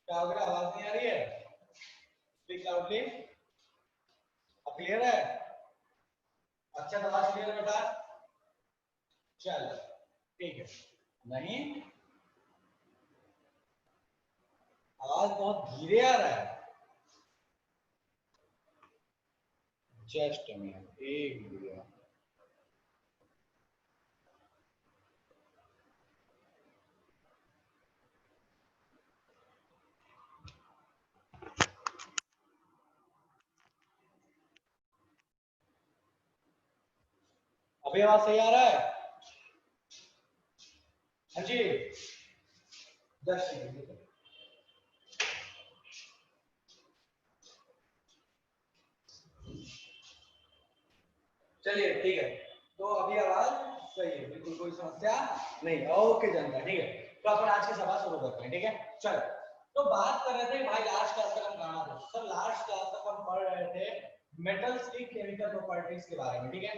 क्या हो गया, आवाज नहीं आ रही है? Speak loudly. अब क्लियर है? अच्छा, तो आवाज क्लियर है बेटा? चल ठीक है। नहीं, आवाज बहुत धीरे आ रहा है। जस्ट एक मिनट। अभी आवाज सही आ रहा है? हाँ जी, जस्ट चलिए ठीक है। तो अभी आवाज सही है, बिल्कुल कोई समस्या नहीं। ओके जनता, ठीक है। तो अपन आज की सभा शुरू करते हैं, ठीक है। चलो, तो बात कर रहे थे भाई, लास्ट क्लास तक हम कहाँ थे सर? लास्ट क्लास तक हम पढ़ रहे थे मेटल्स की केमिकल प्रॉपर्टीज के बारे में, ठीक है।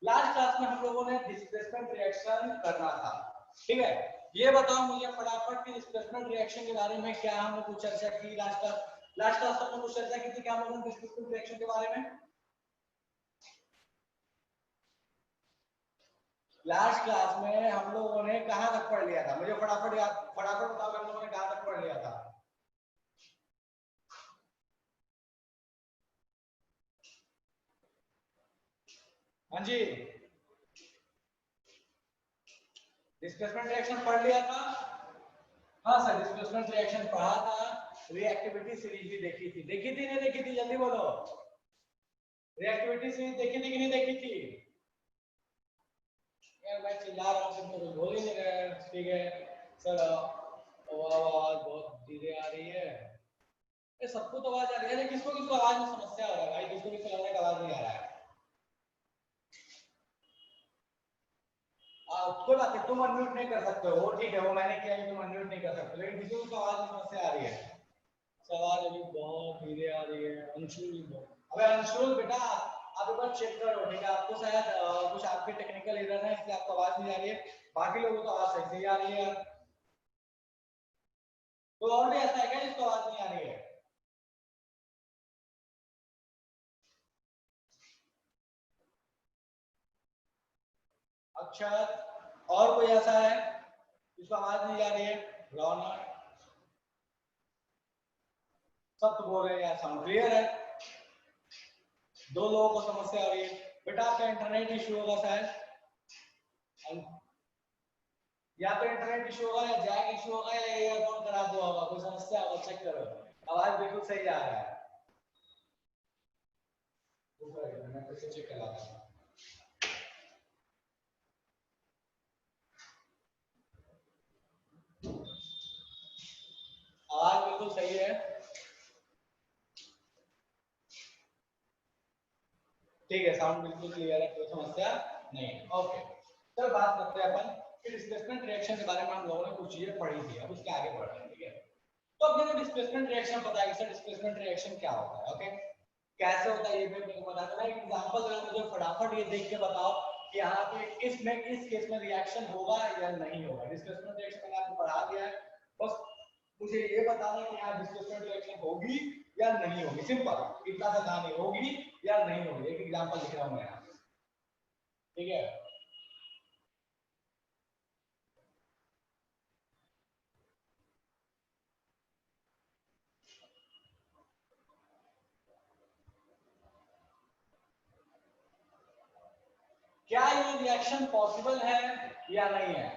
लास्ट क्लास में हम लोगों ने डिस्प्लेसमेंट रिएक्शन करना था, ठीक है। ये बताओ मुझे फटाफट कि डिस्प्लेसमेंट रिएक्शन के बारे में क्या हमने कुछ चर्चा की लास्ट क्लास तक में कुछ चर्चा की थी क्या हम लोगों ने डिस्प्लेसमेंट रिएक्शन के बारे में? लास्ट क्लास में हम लोगों ने कहां तक पढ़ लिया था? मुझे फटाफट बताओ, हम लोगों ने कहां तक पढ़ लिया था? हाँ जी, डिस्प्लेसमेंट रिएक्शन पढ़ लिया था। हाँ सर, डिस्प्लेसमेंट रिएक्शन पढ़ा था। रिएक्टिविटी सीरीज भी देखी थी नहीं देखी थी? जल्दी बोलो। रिएक्टिविटी सीरीज देखी थी कि नहीं देखी थी? यार मैं चिल्ला रहा हूँ, तुम तो कुछ बोल ही नहीं रहे। ठीक है सर, आवाज बहुत धीरे आ रही है। ये सबको तो आवाज आ रही है, किसको किसको आवाज में समस्या हो रहा है भाई? किसको किसको लग रहा है आवाज नहीं आ रहा है? कोई बात नहीं, तुम अनम्यूट नहीं कर सकते हो, ठीक है, वो मैंने किया है, तुम अनम्यूट नहीं कर सकते, लेकिन किसी को आवाज में समस्या आ रही है। आवाज अभी बहुत धीरे आ रही है। अंशुल, अबे अंशुल बेटा, आप एक बार चेक करो, ठीक है। आपको शायद कुछ आपके टेक्निकल एरर है, इसलिए आपको आवाज नहीं आ रही है। बाकी लोगों को तो आवाज सही से आ रही है। तो और भी ऐसा है क्या जिसको आवाज नहीं आ रही है? अच्छा, और कोई ऐसा है जिसको आवाज नहीं आ रही है? रौनक, सब तो बोल रहे हैं यार, साउंड क्लियर है। दो लोगों को समस्या आ रही है। बेटा आपका इंटरनेट इश्यू होगा शायद, या तो इंटरनेट इशू होगा, या जैक इशू होगा, या ईयरफोन खराब हुआ होगा, कोई समस्या होगा, चेक करो। आवाज बिल्कुल सही आ रहा है। मैं फिर से चेक करवाता हूँ। आवाज बिल्कुल सही है, ठीक है, साउंड बिल्कुल क्लियर है, कोई समस्या नहीं है। ओके, चल बात करते हैं अपन कि डिस्प्लेसमेंट रिएक्शन के बारे में हम लोगों ने कुछ चीजें पढ़ी थी, अब उसके आगे बढ़ रहे हैं, ठीक है। तो अपने को डिस्प्लेसमेंट रिएक्शन पता है कि सर डिस्प्लेसमेंट रिएक्शन क्या होता है, ओके। कैसे होता है ये भी मेरे को बता दो। एक एग्जांपल दो मुझे, फटाफट ये देख के बताओ कि यहाँ पे इस केस में रिएक्शन होगा या नहीं होगा। डिस्प्लेसमेंट रिएक्शन मैंने आपको पढ़ा दिया है, बस मुझे ये बताना कि यहाँ डिस्प्लेसमेंट रिएक्शन होगी या नहीं होगी। सिंपल, इतना सा कहानी, होगी या नहीं होगी। एक एग्जांपल लिख रहा हूँ मैं यहाँ, ठीक है। क्या ये रिएक्शन पॉसिबल है या नहीं है?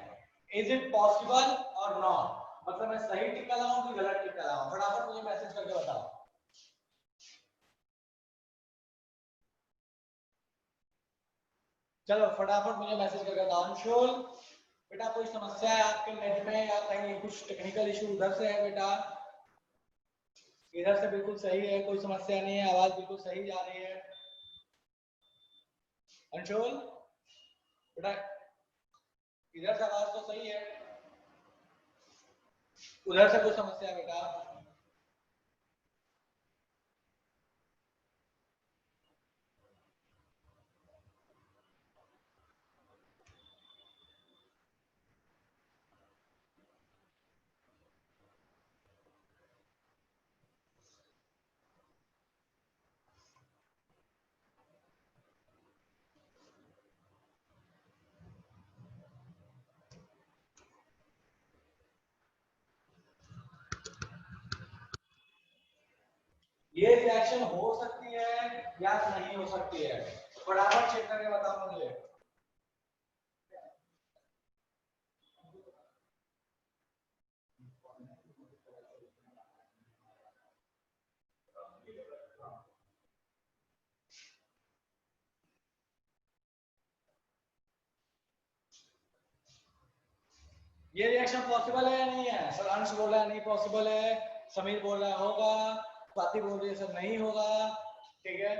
इज इट पॉसिबल और नॉट? मतलब मैं सही टिका लाऊं कि गलत टिका लाऊं? फटाफट मुझे मैसेज करके बताओ। चलो फटाफट मुझे मैसेज करके बताओ। अंशुल बेटा, कोई समस्या है आपके नेट में या कहीं कुछ टेक्निकल इशू उधर से है बेटा? इधर से बिल्कुल सही है, कोई समस्या नहीं है, आवाज बिल्कुल सही जा रही है। अंशुल बेटा, इधर से आवाज तो सही है, उधर से कोई समस्या है बेटा? ये रिएक्शन हो सकती है या नहीं हो सकती है, फटाफट चेक करके बताओ मुझे। ये रिएक्शन पॉसिबल है या नहीं है? सर अंश बोल रहा है नहीं पॉसिबल है, समीर बोल रहा है होगा, स्वाति बोल रही है सर नहीं होगा। ठीक है,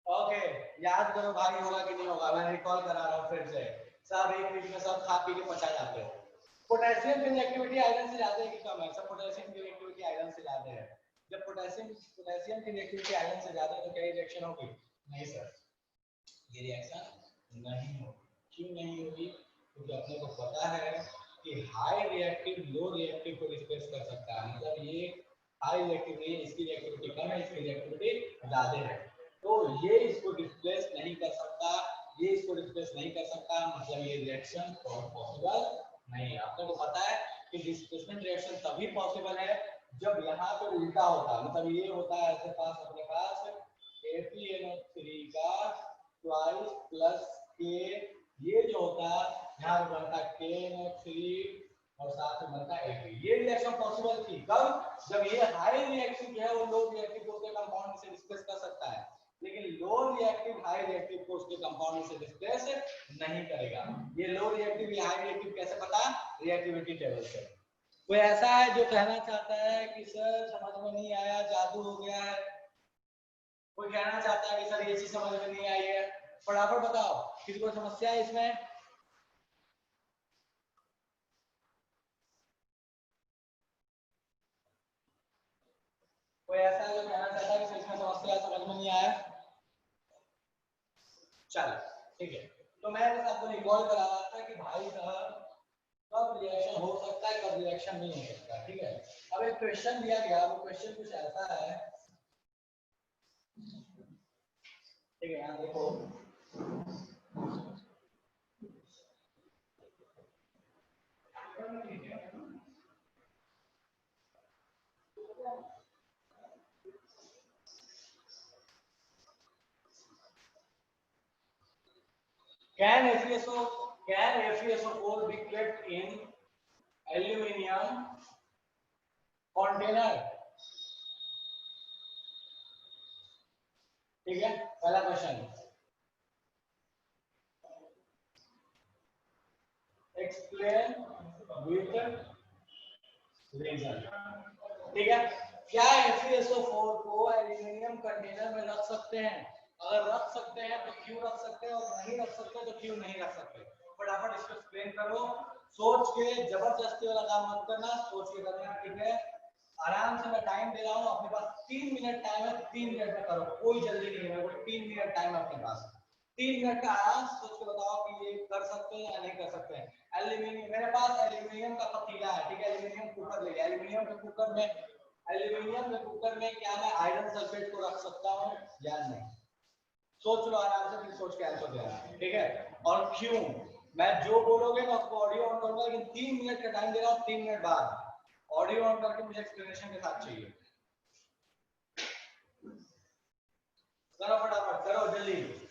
ओके, याद करो भाई होगा कि नहीं होगा, मैं रिकॉल करा रहा हूँ फिर से। सब एक वीक में सब खा पी के पचा जाते हो। पोटेशियम की रिएक्टिविटी आयरन से ज्यादा है कि कम है? सब पोटेशियम की रिएक्टिविटी आयरन से ज्यादा है। जब पोटेशियम पोटेशियम की रिएक्टिविटी आयरन से ज्यादा है तो क्या रिएक्शन होगी? नहीं सर, ये रिएक्शन नहीं होगी। क्यों नहीं होगी? क्योंकि अपने को पता है कि हाई रिएक्टिव लो रिएक्टिव को रिप्लेस कर सकता है, मतलब ये हाई रिएक्टिव नहीं है, इसकी रिएक्टिविटी कम है, इसकी रिएक्टिविटी ज्यादा है, तो ये इसको डिस्प्लेस नहीं कर सकता, ये इसको डिस्प्लेस नहीं कर सकता, मतलब ये रिएक्शन पॉसिबल नहीं है। आपको तो पता है कि डिस्प्लेसमेंट रिएक्शन तभी पॉसिबल है जब यहाँ पे उल्टा होता है, मतलब ये होता है ऐसे पास अपने पास FeNO3 का ट्वाइस प्लस के, ये जो होता है यहाँ पे बनता है KNO3 और साथ में बनता है Fe। ये रिएक्शन पॉसिबल थी कब? जब ये हाई रिएक्टिव जो है वो लो रिएक्टिव को उसके कंपाउंड से डिस्प्लेस कर सकता है, लेकिन लो रिएक्टिव हाई रिएक्टिव को उसके कंपाउंड से डिस्प्लेस नहीं करेगा। ये लो रिएक्टिव या हाई रिएक्टिव कैसे पता? रिएक्टिविटी टेबल से। कोई ऐसा है जो कहना चाहता है कि सर समझ में नहीं आया, जादू हो गया है? कोई कहना चाहता है कि सर ये चीज समझ में नहीं आई है? फटाफट बताओ, किसी को समस्या है इसमें? कोई ऐसा है जो कहना चाहता है कि सर इसमें समस्या है, समझ में नहीं आया? चलो ठीक है, तो मैं बस आपको रिकॉल करा रहा था कि भाई साहब कब रिएक्शन हो सकता है, कब रिएक्शन नहीं हो सकता। ठीक है, अब एक क्वेश्चन दिया गया, वो क्वेश्चन कुछ ऐसा है। ठीक है, यहाँ देखो, can FeSO4 be kept in aluminum container? ठीक है, पहला क्वेश्चन, एक्सप्लेन विथ रीजन। ठीक है, क्या FeSO4 को एल्यूमिनियम कंटेनर में रख सकते हैं? अगर रख सकते हैं तो क्यों रख सकते हैं, और नहीं रख सकते तो क्यों नहीं रख सकते? फटाफट इसको एक्सप्लेन करो, सोच के, जबरदस्ती वाला काम मत करना, सोच के करना। ठीक है, आराम से मैं टाइम दे रहा हूँ, अपने पास 3 मिनट टाइम है, 3 मिनट में करो, कोई जल्दी नहीं है, मेरे को 3 मिनट टाइम है अपने पास। 3 मिनट का आराम सोच के बताओ कि ये कर सकते हैं या नहीं कर सकते हैं। एल्यूमिनियम, मेरे पास एल्यूमिनियम का पतीला है, ठीक है, एल्यूमिनियम कुकर ले लिया, एल्यूमिनियम के कुकर में, एल्यूमिनियम के कुकर में क्या मैं आयरन सल्फेट को रख सकता हूँ या नहीं? सोच लो आराम से, फिर सोच के आंसर देना। ठीक है, और क्यों? मैं जो बोलोगे मैं उसको ऑडियो ऑन करूंगा, लेकिन 3 मिनट का टाइम दे रहा हूँ, 3 मिनट बाद ऑडियो ऑन करके मुझे एक्सप्लेनेशन के साथ चाहिए। करो फटाफट, करो जल्दी।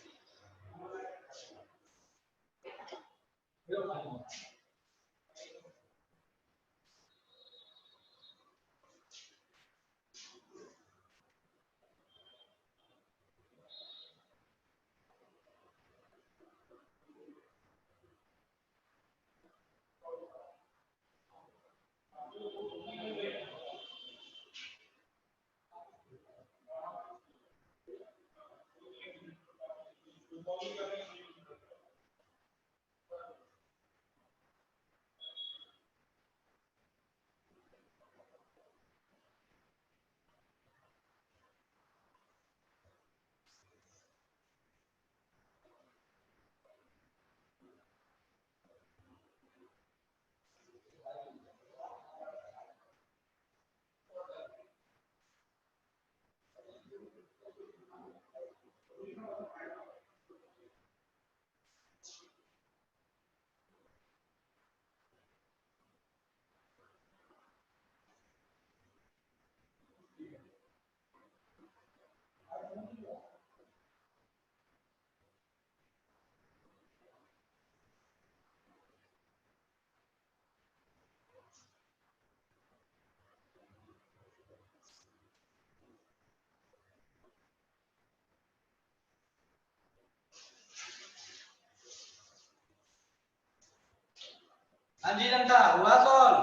हाँ जी जनता, हुआ सॉल्व?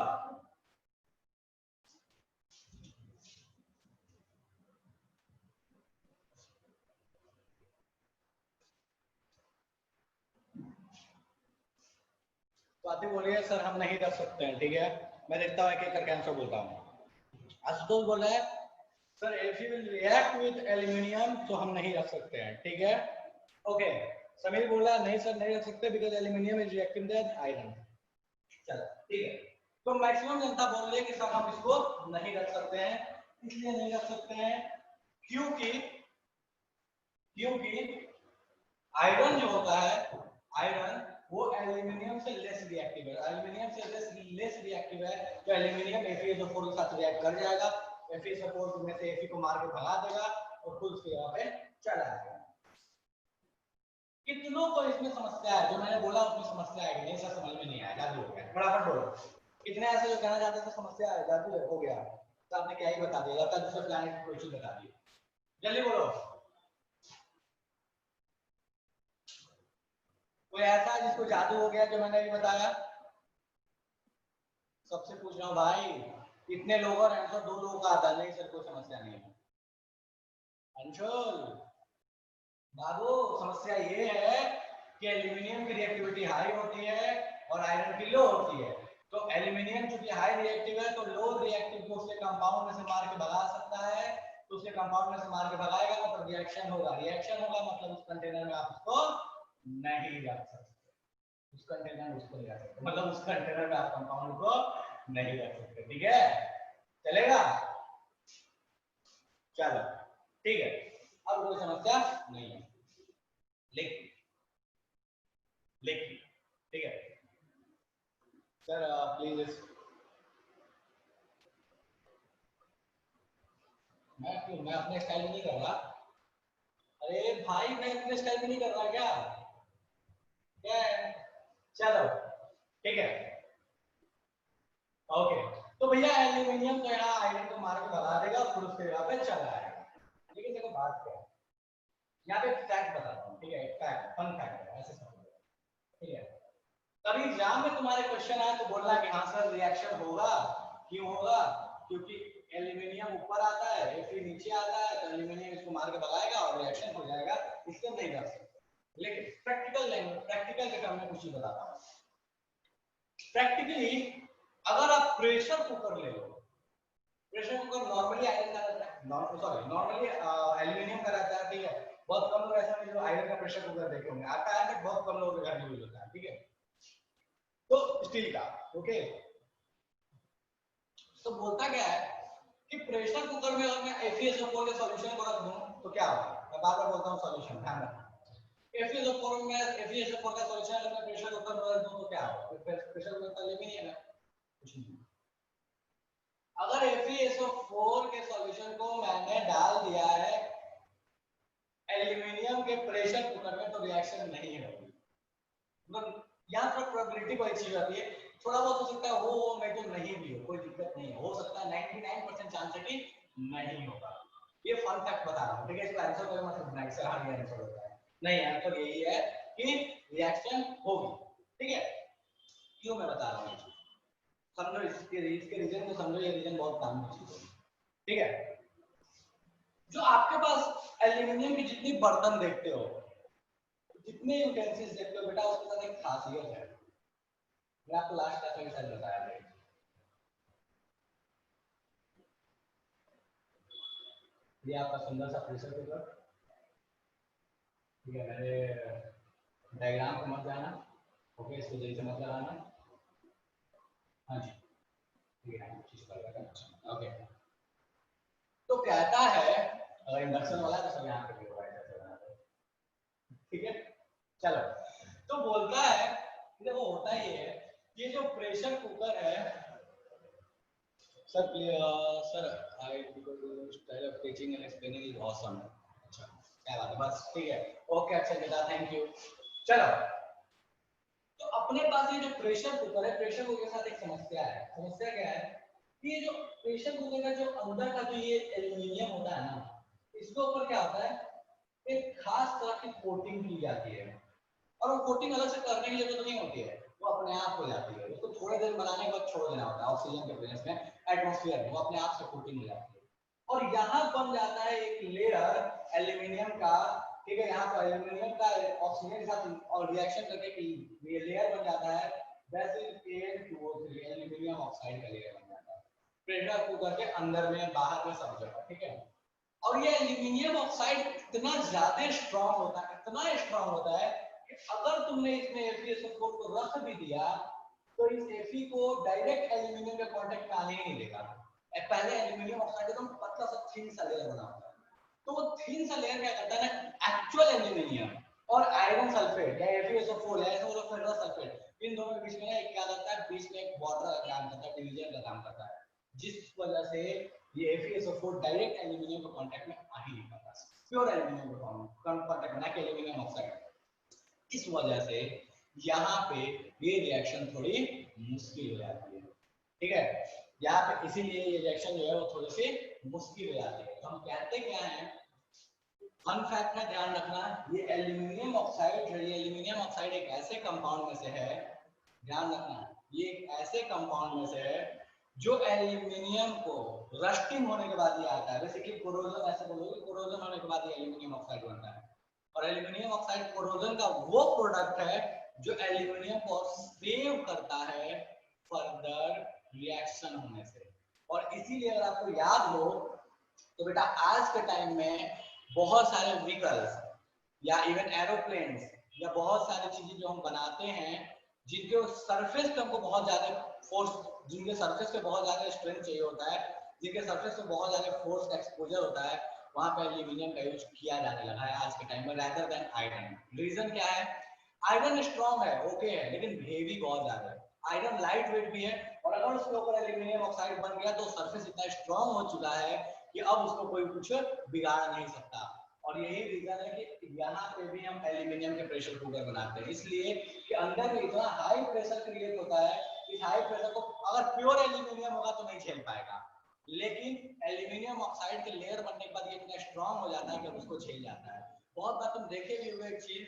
स्वाति बोलिए सर हम नहीं रख सकते हैं, ठीक है मैं देखता हूँ एक एक करके आंसर बोलता हूँ। आशुतोष बोल रहा है sir Fe will react with aluminium तो हम नहीं रख सकते हैं, ठीक है ओके। समीर बोल रहा है नहीं सर नहीं रख सकते because aluminium is reacting with iron. चलो ठीक है, तो मैक्सिमम जनता बोल रही है कि सर हम इसको नहीं रख सकते हैं, इसलिए नहीं रख सकते हैं क्योंकि आयरन जो होता है, आयरन वो एल्यूमिनियम से लेस रिएक्टिव है, एल्यूमिनियम से लेस रिएक्टिव है, तो एल्यूमिनियम Fe2O4 के साथ रिएक्ट कर जाएगा, Fe2O4 में से Fe को मार के भगा देगा और खुद से यहाँ पे चला जाएगा। कितनों को इसमें समस्या है, जो मैंने बोला उसमें समस्या है नहीं सर समझ में नहीं आया, जादू हो गया, फटाफट बोलो। कितने ऐसे जो कहना चाहते थे समस्या है, जादू हो गया, तो आपने क्या ही बता दिया, लगता है दूसरे प्लैनेट की कोई चीज बता दी, जल्दी बोलो। कोई ऐसा है जिसको जादू हो गया जो मैंने अभी बताया? सबसे पूछ रहा हूँ भाई, इतने लोग और आंसर 2 लोगों का आता नहीं सर, कोई समस्या नहीं है। अंशुल बाबू समस्या ये है कि एल्यूमिनियम की रिएक्टिविटी हाई होती है और आयरन की लो होती है, तो एल्यूमिनियम चूंकि हाई रिएक्टिव है तो लो रिएक्टिव को उसके कंपाउंड में से मार के भगा सकता है, तो उसके कंपाउंड में से मार के भगाएगा मतलब रिएक्शन होगा, रिएक्शन होगा मतलब उस कंटेनर में आप उसको नहीं रख सकते, उस कंटेनर में उसको नहीं रख सकते, मतलब उस कंटेनर में आप कंपाउंड को नहीं रख सकते, ठीक है चलेगा? चलो ठीक है, अब कोई समस्या नहीं है, लिख ठीक है सर प्लीज। मैं अपने स्टाइल में नहीं कर रहा, अरे भाई मैं अपने स्टाइल में नहीं कर रहा क्या, क्या है? चलो ठीक है ओके, तो भैया एल्यूमिनियम तो यहाँ आयरन को मार के भगा देगा और फिर उसके यहाँ पे चला आएगा, लेकिन देखो बात क्या है, यहाँ पे फैक्ट बताता हूँ, ठीक है एक फैक्ट, फन फैक्ट है ऐसे समझो, ठीक है कभी एग्जाम में तुम्हारे क्वेश्चन आए तो बोलना कि हाँ सर रिएक्शन होगा, क्यों होगा, क्योंकि एल्यूमिनियम ऊपर आता है Fe नीचे आता है, तो एल्यूमिनियम इसको मार के भगाएगा और रिएक्शन हो जाएगा, इसलिए नहीं कर सकते। लेकिन प्रैक्टिकल लैंग्वेज, प्रैक्टिकल के टर्म में कुछ बताता हूँ, प्रैक्टिकली अगर आप प्रेशर कुकर ले लो, प्रेशर कुकर नॉर्मली आयरन का रहता है, सॉरी नॉर्मली एल्यूमिनियम का रहता है, ठीक है बहुत कम लोग ऐसा नहीं जो आयरन का प्रेशर कुकर देखे होंगे, आता है बट बहुत कम लोगों के घर में यूज होता है, ठीक है तो स्टील का ओके। तो बोलता क्या है कि प्रेशर कुकर में अगर मैं FeSO4 के सॉल्यूशन को रख दूं तो क्या होगा, मैं बार बार बोलता हूं सॉल्यूशन ध्यान रखना, FeSO4 में FeSO4 का सॉल्यूशन अगर मैं प्रेशर कुकर में रख दूं तो क्या होगा, प्रेशर कुकर का एल्यूमिनियम है कुछ नहीं, अगर FeSO4 के सॉल्यूशन को मैंने डाल दिया है एल्यूमिनियम के प्रेशर कुकर में तो रिएक्शन नहीं होगी, मतलब यहाँ पर प्रोबेबिलिटी कोई चीज आती है, थोड़ा बहुत हो सकता है हो नहीं तो नहीं भी हो, कोई दिक्कत नहीं है, हो सकता है 99% चांस है कि नहीं होगा, ये फन फैक्ट बता रहा हूँ, ठीक है इसका आंसर कोई मतलब नहीं सर हाँ ये आंसर होता है, नहीं आंसर यही है कि रिएक्शन होगी, ठीक है क्यों मैं बता रहा हूँ, समझो इसके रीजन को समझो, ये रीजन बहुत काम की चीज है, ठीक है जो आपके पास एल्यूमिनियम की जितनी बर्तन देखते हो, जितने यूटेंसिल्स देखते हो बेटा उसके साथ एक खासियत है, मैं आपको लास्ट क्लास में शायद बताया था, ये आपका सुंदर सा प्रेशर कुकर, ठीक है मेरे डायग्राम को मत जाना, ओके इसको जल्दी से मत लगाना, हाँ जी ठीक है चीज कर ओके, तो कहता है अगर इंडक्शन वाला तो सब यहाँ पे भी होगा, ठीक है चलो, तो बोलता है देखो होता ही है, ये जो प्रेशर कुकर है sir sir I style of teaching and explaining is awesome, अच्छा क्या बात है बस ठीक है ओके अच्छा बेटा थैंक यू। चलो तो अपने पास ये जो प्रेशर कुकर है, प्रेशर कुकर के साथ एक समस्या है, समस्या क्या है कि ये जो प्रेशर कुकर का जो अंदर का जो ये एल्यूमिनियम होता है ना, इसके ऊपर क्या होता है एक खास तरह की कोटिंग की जाती है, और वो कोटिंग अलग से करने की जरूरत नहीं होती है, वो अपने आप हो जाती है, उसको थोड़ी देर बनाने के बाद छोड़ देना होता है ऑक्सीजन के प्रेजेंस में एटमॉस्फेयर में, वो अपने आप से कोटिंग हो जाती है और यहाँ बन जाता है एक लेयर एल्यूमिनियम का, ठीक है। यहाँ पर एल्यूमिनियम का ऑक्सीजन के साथ और रिएक्शन करके ये लेयर बन जाता है, that is Al2O3 aluminium oxide का लेयर बन जाता है प्रेशर कुकर के अंदर में बाहर में सब जगह, ठीक है। और ये एल्यूमिनियम ऑक्साइड इतना ज्यादा स्ट्रांग होता है, इतना स्ट्रांग होता है कि अगर तुमने इसमें FeSO4 को रख भी दिया तो इस Fe को डायरेक्ट एल्यूमिनियम के कांटेक्ट में आने ही नहीं देगा। पहले एल्यूमिनियम ऑक्साइड एकदम पतला सा थिन सा लेयर बना होता है, तो वो थिन सा लेयर क्या करता है ना, एक्चुअल एल्यूमिनियम और आयरन सल्फेट या FeSO4 या फेरस सल्फेट, इन दोनों के बीच में एक क्या करता है, बीच में एक बॉर्डर का काम करता है, डिवीजन का काम करता है, जिस वजह से ये FeSO4 डायरेक्ट एल्यूमिनियम के कांटेक्ट में आ ही नहीं पाता, प्योर एल्यूमिनियम के कांटेक्ट में, ना कि एल्यूमिनियम ऑक्साइड। इस वजह से यहाँ पे ये रिएक्शन थोड़ी मुश्किल हो जाती है, ठीक है। यहाँ पे इसीलिए ये रिएक्शन जो है वो थोड़ी सी मुश्किल हो जाती है। तो हम कहते क्या है, फन फैक्ट में ध्यान रखना, ये एल्यूमिनियम ऑक्साइड, ये एल्यूमिनियम ऑक्साइड एक ऐसे कंपाउंड में से है, ध्यान रखना, ये एक ऐसे कंपाउंड में से है जो एल्यूमिनियम को रस्टिंग होने के बाद ये आता है, बेसिकली कोरोजन, ऐसे बोलोगे कोरोजन होने के बाद ये एल्यूमिनियम ऑक्साइड बनता है। और एल्यूमिनियम ऑक्साइड कोरोजन का वो प्रोडक्ट है जो एल्यूमिनियम को सेव करता है फर्दर रिएक्शन होने से। और इसीलिए अगर आपको याद हो तो बेटा आज के टाइम में बहुत सारे व्हीकल्स या इवन एरोप्लेन्स या बहुत सारी चीजें जो हम बनाते हैं जिनके सरफेस पे हमको बहुत ज्यादा फोर्स, जिनके सरफेस पे बहुत ज्यादा स्ट्रेंथ चाहिए होता है, जिनके सरफेस पे बहुत ज्यादा फोर्स का एक्सपोजर होता है, वहां पे एल्यूमिनियम का यूज किया जाने लगा है आज के टाइम में रैदर देन आयरन। रीजन क्या है, आयरन स्ट्रॉन्ग है, ओके है, लेकिन हेवी बहुत ज्यादा है, आयरन लाइट वेट भी है, और अगर उसके ऊपर एल्यूमिनियम ऑक्साइड बन गया तो सरफेस इतना स्ट्रॉन्ग हो चुका है कि अब उसको कोई कुछ बिगाड़ नहीं सकता। और यही रीजन है कि यहाँ पे भी हम एल्यूमिनियम के प्रेशर कुकर बनाते हैं, इसलिए कि अंदर में इतना हाई प्रेशर क्रिएट होता है, इस हाई प्रेशर को अगर प्योर एल्यूमिनियम होगा तो नहीं झेल पाएगा, लेकिन एल्यूमिनियम ऑक्साइड के लेयर बनने के बाद ये इतना स्ट्रॉन्ग हो जाता है कि उसको झेल जाता है। बहुत बार तुम देखे भी हुए एक चीज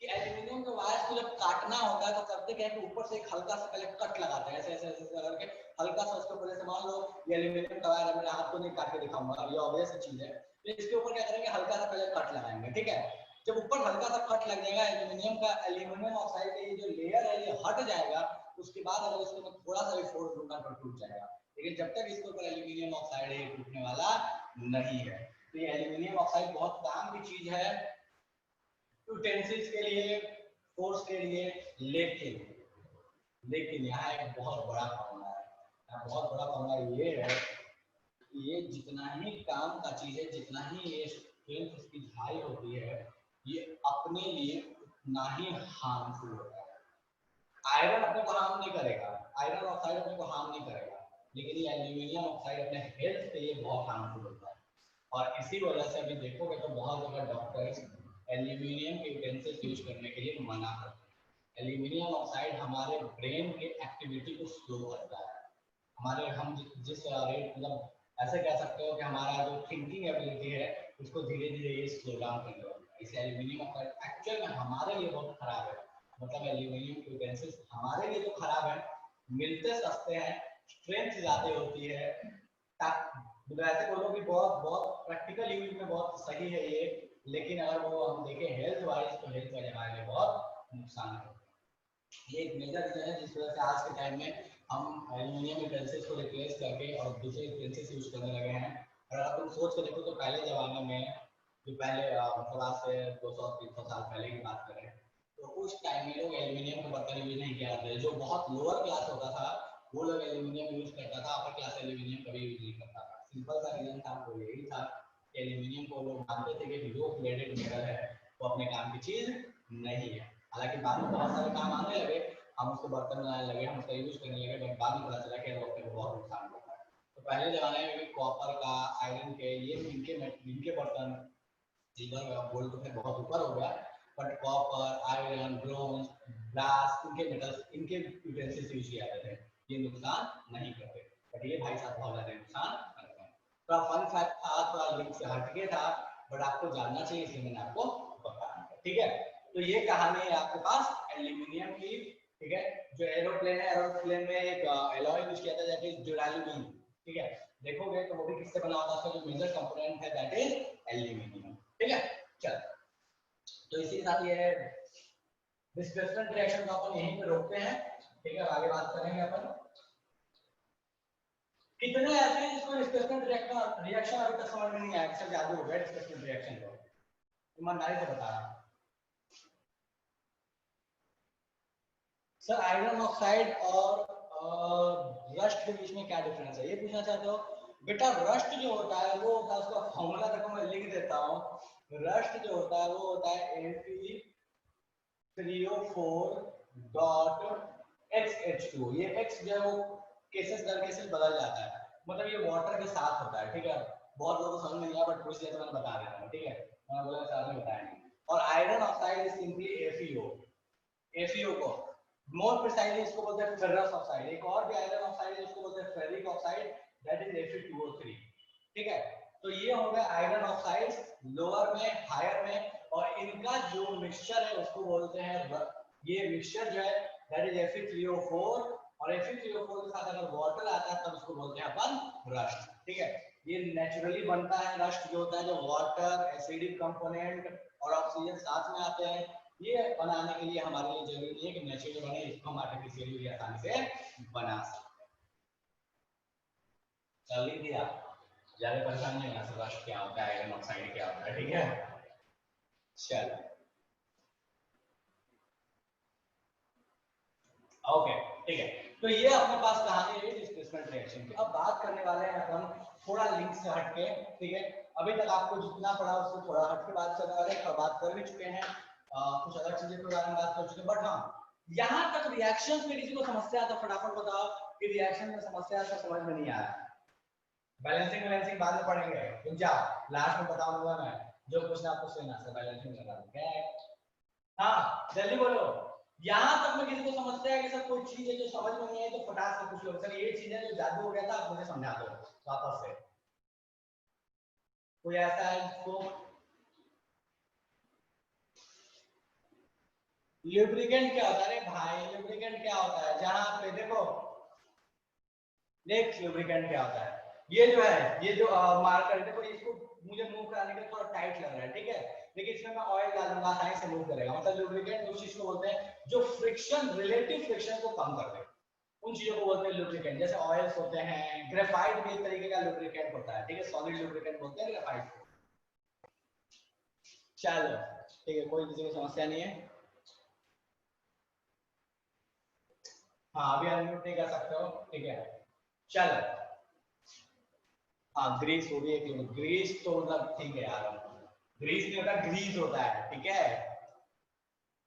कि एल्यूमिनियम के वायर को जब काटना होता है तो करते क्या है कि ऊपर से एक हल्का सा पहले कट लगाते हैं, ऐसे ऐसे ऐसे करके हल्का सा उसके ऊपर, जैसे मान लो ये एल्यूमिनियम का वायर है, मेरे हाथ को नहीं काट के दिखाऊंगा, ये ऑब्वियस चीज है, तो इसके ऊपर क्या करेंगे, हल्का सा पहले कट लगाएंगे, ठीक है। जब ऊपर हल्का सा कट लग जाएगा एल्यूमिनियम का, एल्यूमिनियम ऑक्साइड का ये जो लेयर है ये हट जाएगा, उसके बाद अगर इसको मैं थोड़ा सा भी फोर्स दूंगा तो टूट जाएगा, लेकिन जब तक इसके ऊपर एल्यूमिनियम ऑक्साइड है ये टूटने वाला नहीं है। तो ये एल्यूमिनियम ऑक्साइड बहुत काम की चीज है यूटेंसिल्स के लिए, फोर्स के लिए, लेकिन यहाँ एक बहुत बड़ा मामला है, यहाँ बहुत बड़ा मामला ये है कि ये जितना ही काम का चीज है, जितना ही ये स्ट्रेंथ इसकी हाई होती है, ये अपने लिए उतना ही हार्मफुल होता है। आयरन अपने को हार्म नहीं करेगा, आयरन ऑक्साइड अपने को हार्म नहीं करेगा, लेकिन ये एल्यूमिनियम ऑक्साइड अपने हेल्थ के लिए बहुत हार्मफुल होता है। और इसी वजह से अभी देखोगे तो बहुत जगह डॉक्टर्स एल्यूमिनियम के यूटेंसिल्स यूज करने के लिए मना करते हैं। एल्यूमिनियम ऑक्साइड हमारे ब्रेन के एक्टिविटी को स्लो करता है, हमारे हम जिस रेट, मतलब ऐसे कह सकते हो कि हमारा जो थिंकिंग एबिलिटी है उसको धीरे धीरे ये स्लो डाउन करने लगता है। इसे एल्यूमिनियम ऑक्साइड एक्चुअल में हमारे लिए बहुत खराब है, मतलब एल्यूमिनियम के यूटेंसिल्स हमारे लिए तो खराब है, मिलते सस्ते हैं, स्ट्रेंथ ज्यादा होती है, वैसे बोलो कि बहुत बहुत प्रैक्टिकल यूज में बहुत सही है ये, लेकिन अगर वो हम देखें हेल्थ वाइज तो हेल्थ वाइज हमारे लिए बहुत नुकसान है। ये एक मेजर रीजन है जिस वजह से आज के टाइम में हम एल्यूमिनियम यूटेंसिल्स को रिप्लेस करके और दूसरे यूटेंसिल्स यूज करने लगे हैं। और अगर तुम सोच के देखो तो पहले जमाने में, जो पहले मतलब आज से 200-300 साल पहले की बात करें तो उस टाइम में लोग एल्यूमिनियम के बर्तन यूज नहीं किया करते, जो बहुत लोअर क्लास होता था वो लोग एल्यूमिनियम यूज करता था, अपर क्लास एल्यूमिनियम कभी यूज नहीं करता था। सिंपल सा रीजन था वो यही था कि एल्यूमिनियम को लोग मानते थे कि लो प्लेटेड मेटल है, वो अपने काम की चीज नहीं है। हालांकि बाद में बहुत सारे काम आने लगे, हम उसको बर्तन बनाने लगे, हम उसका यूज करने लगे, बट बाद में पता चला कि वो अपने को बहुत नुकसान होता है। तो पहले जमाने में भी कॉपर का, आयरन के, ये इनके बर्तन, सिल्वर का, गोल्ड तो फिर बहुत ऊपर हो गया, but copper, iron, bronze, brass, इनके मेटल्स, इनके यूटेंसिल्स यूज किए जाते थे, ये नुकसान नहीं करते, बट ये भाई साहब बहुत ज्यादा नुकसान करते हैं। थोड़ा फन फैक्ट था, थोड़ा लिंक से हटके था, बट आपको जानना चाहिए इसलिए मैंने आपको बताया, ठीक है। तो ये कहानी है आपके पास एल्यूमिनियम की, ठीक है। जो एरोप्लेन है, एरोप्लेन में एक एलॉय यूज किया था दैट इज ड्यूरालुमिन, ठीक है। देखोगे तो वो भी किससे बना होता है, उसका जो मेजर कंपोनेंट है दैट इज एल्यूमिनियम, ठीक है। चल, तो इसी के साथ ये डिस्प्लेसमेंट रिएक्शन को अपन यहीं पे रोकते हैं, ठीक है। आगे बात करेंगे अपन कितने ऐसे हैं जिसको डिस्प्लेसमेंट रिएक्शन अभी तक समझ में नहीं आया, सर जादू हो गया डिस्प्लेसमेंट रिएक्शन को, ईमानदारी से बता। सर आयरन ऑक्साइड और रस्ट के बीच में क्या डिफरेंस है, ये पूछना चाहते हो? बेटा रस्ट जो होता है वो होता है, उसका फॉर्मूला देखो मैं लिख देता हूँ। रस्ट जो होता है वो होता है Fe3O4.XH2। ये X जो है वो केसेस दर केसेस बदल जाता है, मतलब ये वाटर के साथ होता है, ठीक है। बहुत लोगों को समझ में नहीं आया बट पूछ लिया तो मैंने बता देता हूँ, ठीक है। मैंने बोला साथ में बताया नहीं। और iron oxide is simply FeO। FeO को मोर प्रिसाइजली इसको बोलते हैं फेरस ऑक्साइड। एक और भी आयरन ऑक्साइड है उसको बोलते हैं ferric oxide, that is Fe2O3, ठीक है। तो ये हो गया आयरन ऑक्साइड लोअर में, हायर में, और इनका जो मिक्सचर है उसको बोलते हैं, ये मिक्सचर जो है दैट इज Fe3O4, और Fe3O4 के साथ अगर वाटर आता है तब उसको बोलते हैं अपन रस्ट, ठीक है। ये नेचुरली बनता है रस्ट जो होता है, जो वाटर, एसिडिक कंपोनेंट और ऑक्सीजन साथ में आते हैं। ये बनाने के लिए हमारे लिए जरूरी नहीं है कि नेचुरली बने, इसको हम आर्टिफिशियली भी आसानी से बना सकते हैं। चल लिख दिया, ज्यादा परेशान नहीं होना, रस्ट क्या होता है, आयरन ऑक्साइड क्या होता है, ठीक है। चल ओके, ठीक है। तो ये अपने पास कहानी है डिस्प्लेसमेंट रिएक्शन की। अब बात करने वाले हैं अपन थोड़ा लिंक से हटके, ठीक है। अभी तक आपको जितना पढ़ा उससे थोड़ा हटके बात करने वाले हैं, बात कर भी चुके हैं, कुछ अलग चीजें के बारे में बात कर चुके हैं, बट हाँ यहाँ तक रिएक्शंस में किसी को समस्या है तो फटाफट बताओ कि रिएक्शन में समस्या है, समझ में नहीं आया। बैलेंसिंग बैलेंसिंग बाद में पढ़ेंगे, रुक जाओ, लास्ट में बताऊंगा मैं जो क्वेश्चन आपको सुनना है बैलेंसिंग लगा क्या है। हाँ जल्दी बोलो, यहाँ तक में किसी को समस्या है कि सर कोई चीज है जो समझ में नहीं है तो फटाक से पूछ लो, सर ये चीज है जो जादू हो गया था आप मुझे समझा दो वापस से। कोई ऐसा है जिसको लुब्रिकेंट क्या होता है? अरे भाई लुब्रिकेंट क्या होता है, जहां पे देखो देख लुब्रिकेंट क्या होता है, ये जो है ये जो मार्कर देखो इसको मुझे मूव कराने के लिए थोड़ा टाइट लग रहा है, ठीक है। लेकिन इसमें मैं ऑयल डालूंगा आसानी से मूव करेगा, मतलब लुब्रिकेंट उस चीज को बोलते हैं जो फ्रिक्शन, रिलेटिव फ्रिक्शन को कम कर दे, उन चीजों को बोलते हैं लुब्रिकेंट। जैसे ऑयल्स होते हैं, ग्रेफाइट भी एक तरीके का लुब्रिकेंट होता है, ठीक है, सॉलिड लुब्रिकेंट बोलते हैं ग्रेफाइट को। चलो ठीक है, कोई किसी को समस्या नहीं है। हाँ अभी अनम्यूट नहीं कर सकते हो, ठीक है। चलो हाँ ग्रीस हो गई एक, ग्रीस तो मतलब ठीक है यार, ग्रीस नहीं होता ग्रीस होता है, ठीक है।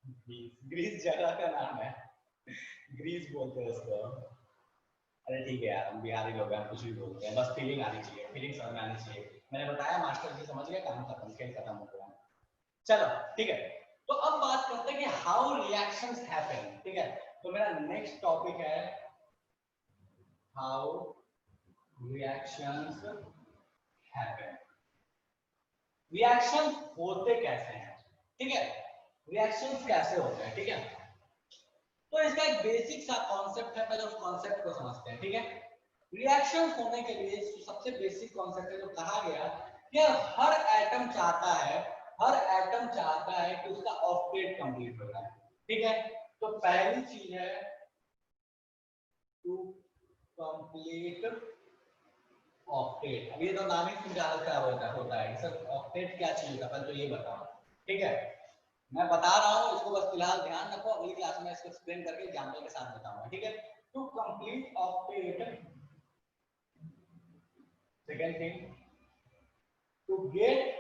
ग्रीस ग्रीस जगह का नाम है, ग्रीस बोलते हैं उसको। अरे ठीक है यार, हम बिहारी लोग हैं, कुछ भी बोलते हैं, बस फीलिंग आनी चाहिए, फीलिंग समझ में आनी चाहिए। मैंने बताया मास्टर जी समझ गए, काम खत्म, खेल खत्म हो गया। चलो ठीक है, तो अब बात करते हैं कि हाउ रिएक्शंस हैपन, ठीक है। तो मेरा नेक्स्ट टॉपिक है हाउ रिएक्शंस हैपन। रिएक्शन होते कैसे हैं, ठीक है, रिएक्शंस कैसे होते हैं, ठीक है। तो इसका एक बेसिक सा कॉन्सेप्ट है, पहले उस कॉन्सेप्ट को समझते हैं, ठीक है। रिएक्शन होने के लिए सबसे बेसिक कॉन्सेप्ट है जो कहा गया कि हर एटम चाहता है, हर एटम चाहता है कि उसका ऑक्टेट कंप्लीट हो जाए, ठीक है। तो पहली चीज है टू कंप्लीट ऑक्टेट। अब ये तो नाम ही कुछ ज्यादा खराब होता है सर, ऑक्टेट क्या चीज होता है पहले तो ये बताओ, ठीक है। मैं बता रहा हूँ इसको, बस फिलहाल ध्यान रखो, अगली क्लास में इसको एक्सप्लेन करके एग्जांपल के साथ बताऊंगा, ठीक है। To complete octet, second thing to get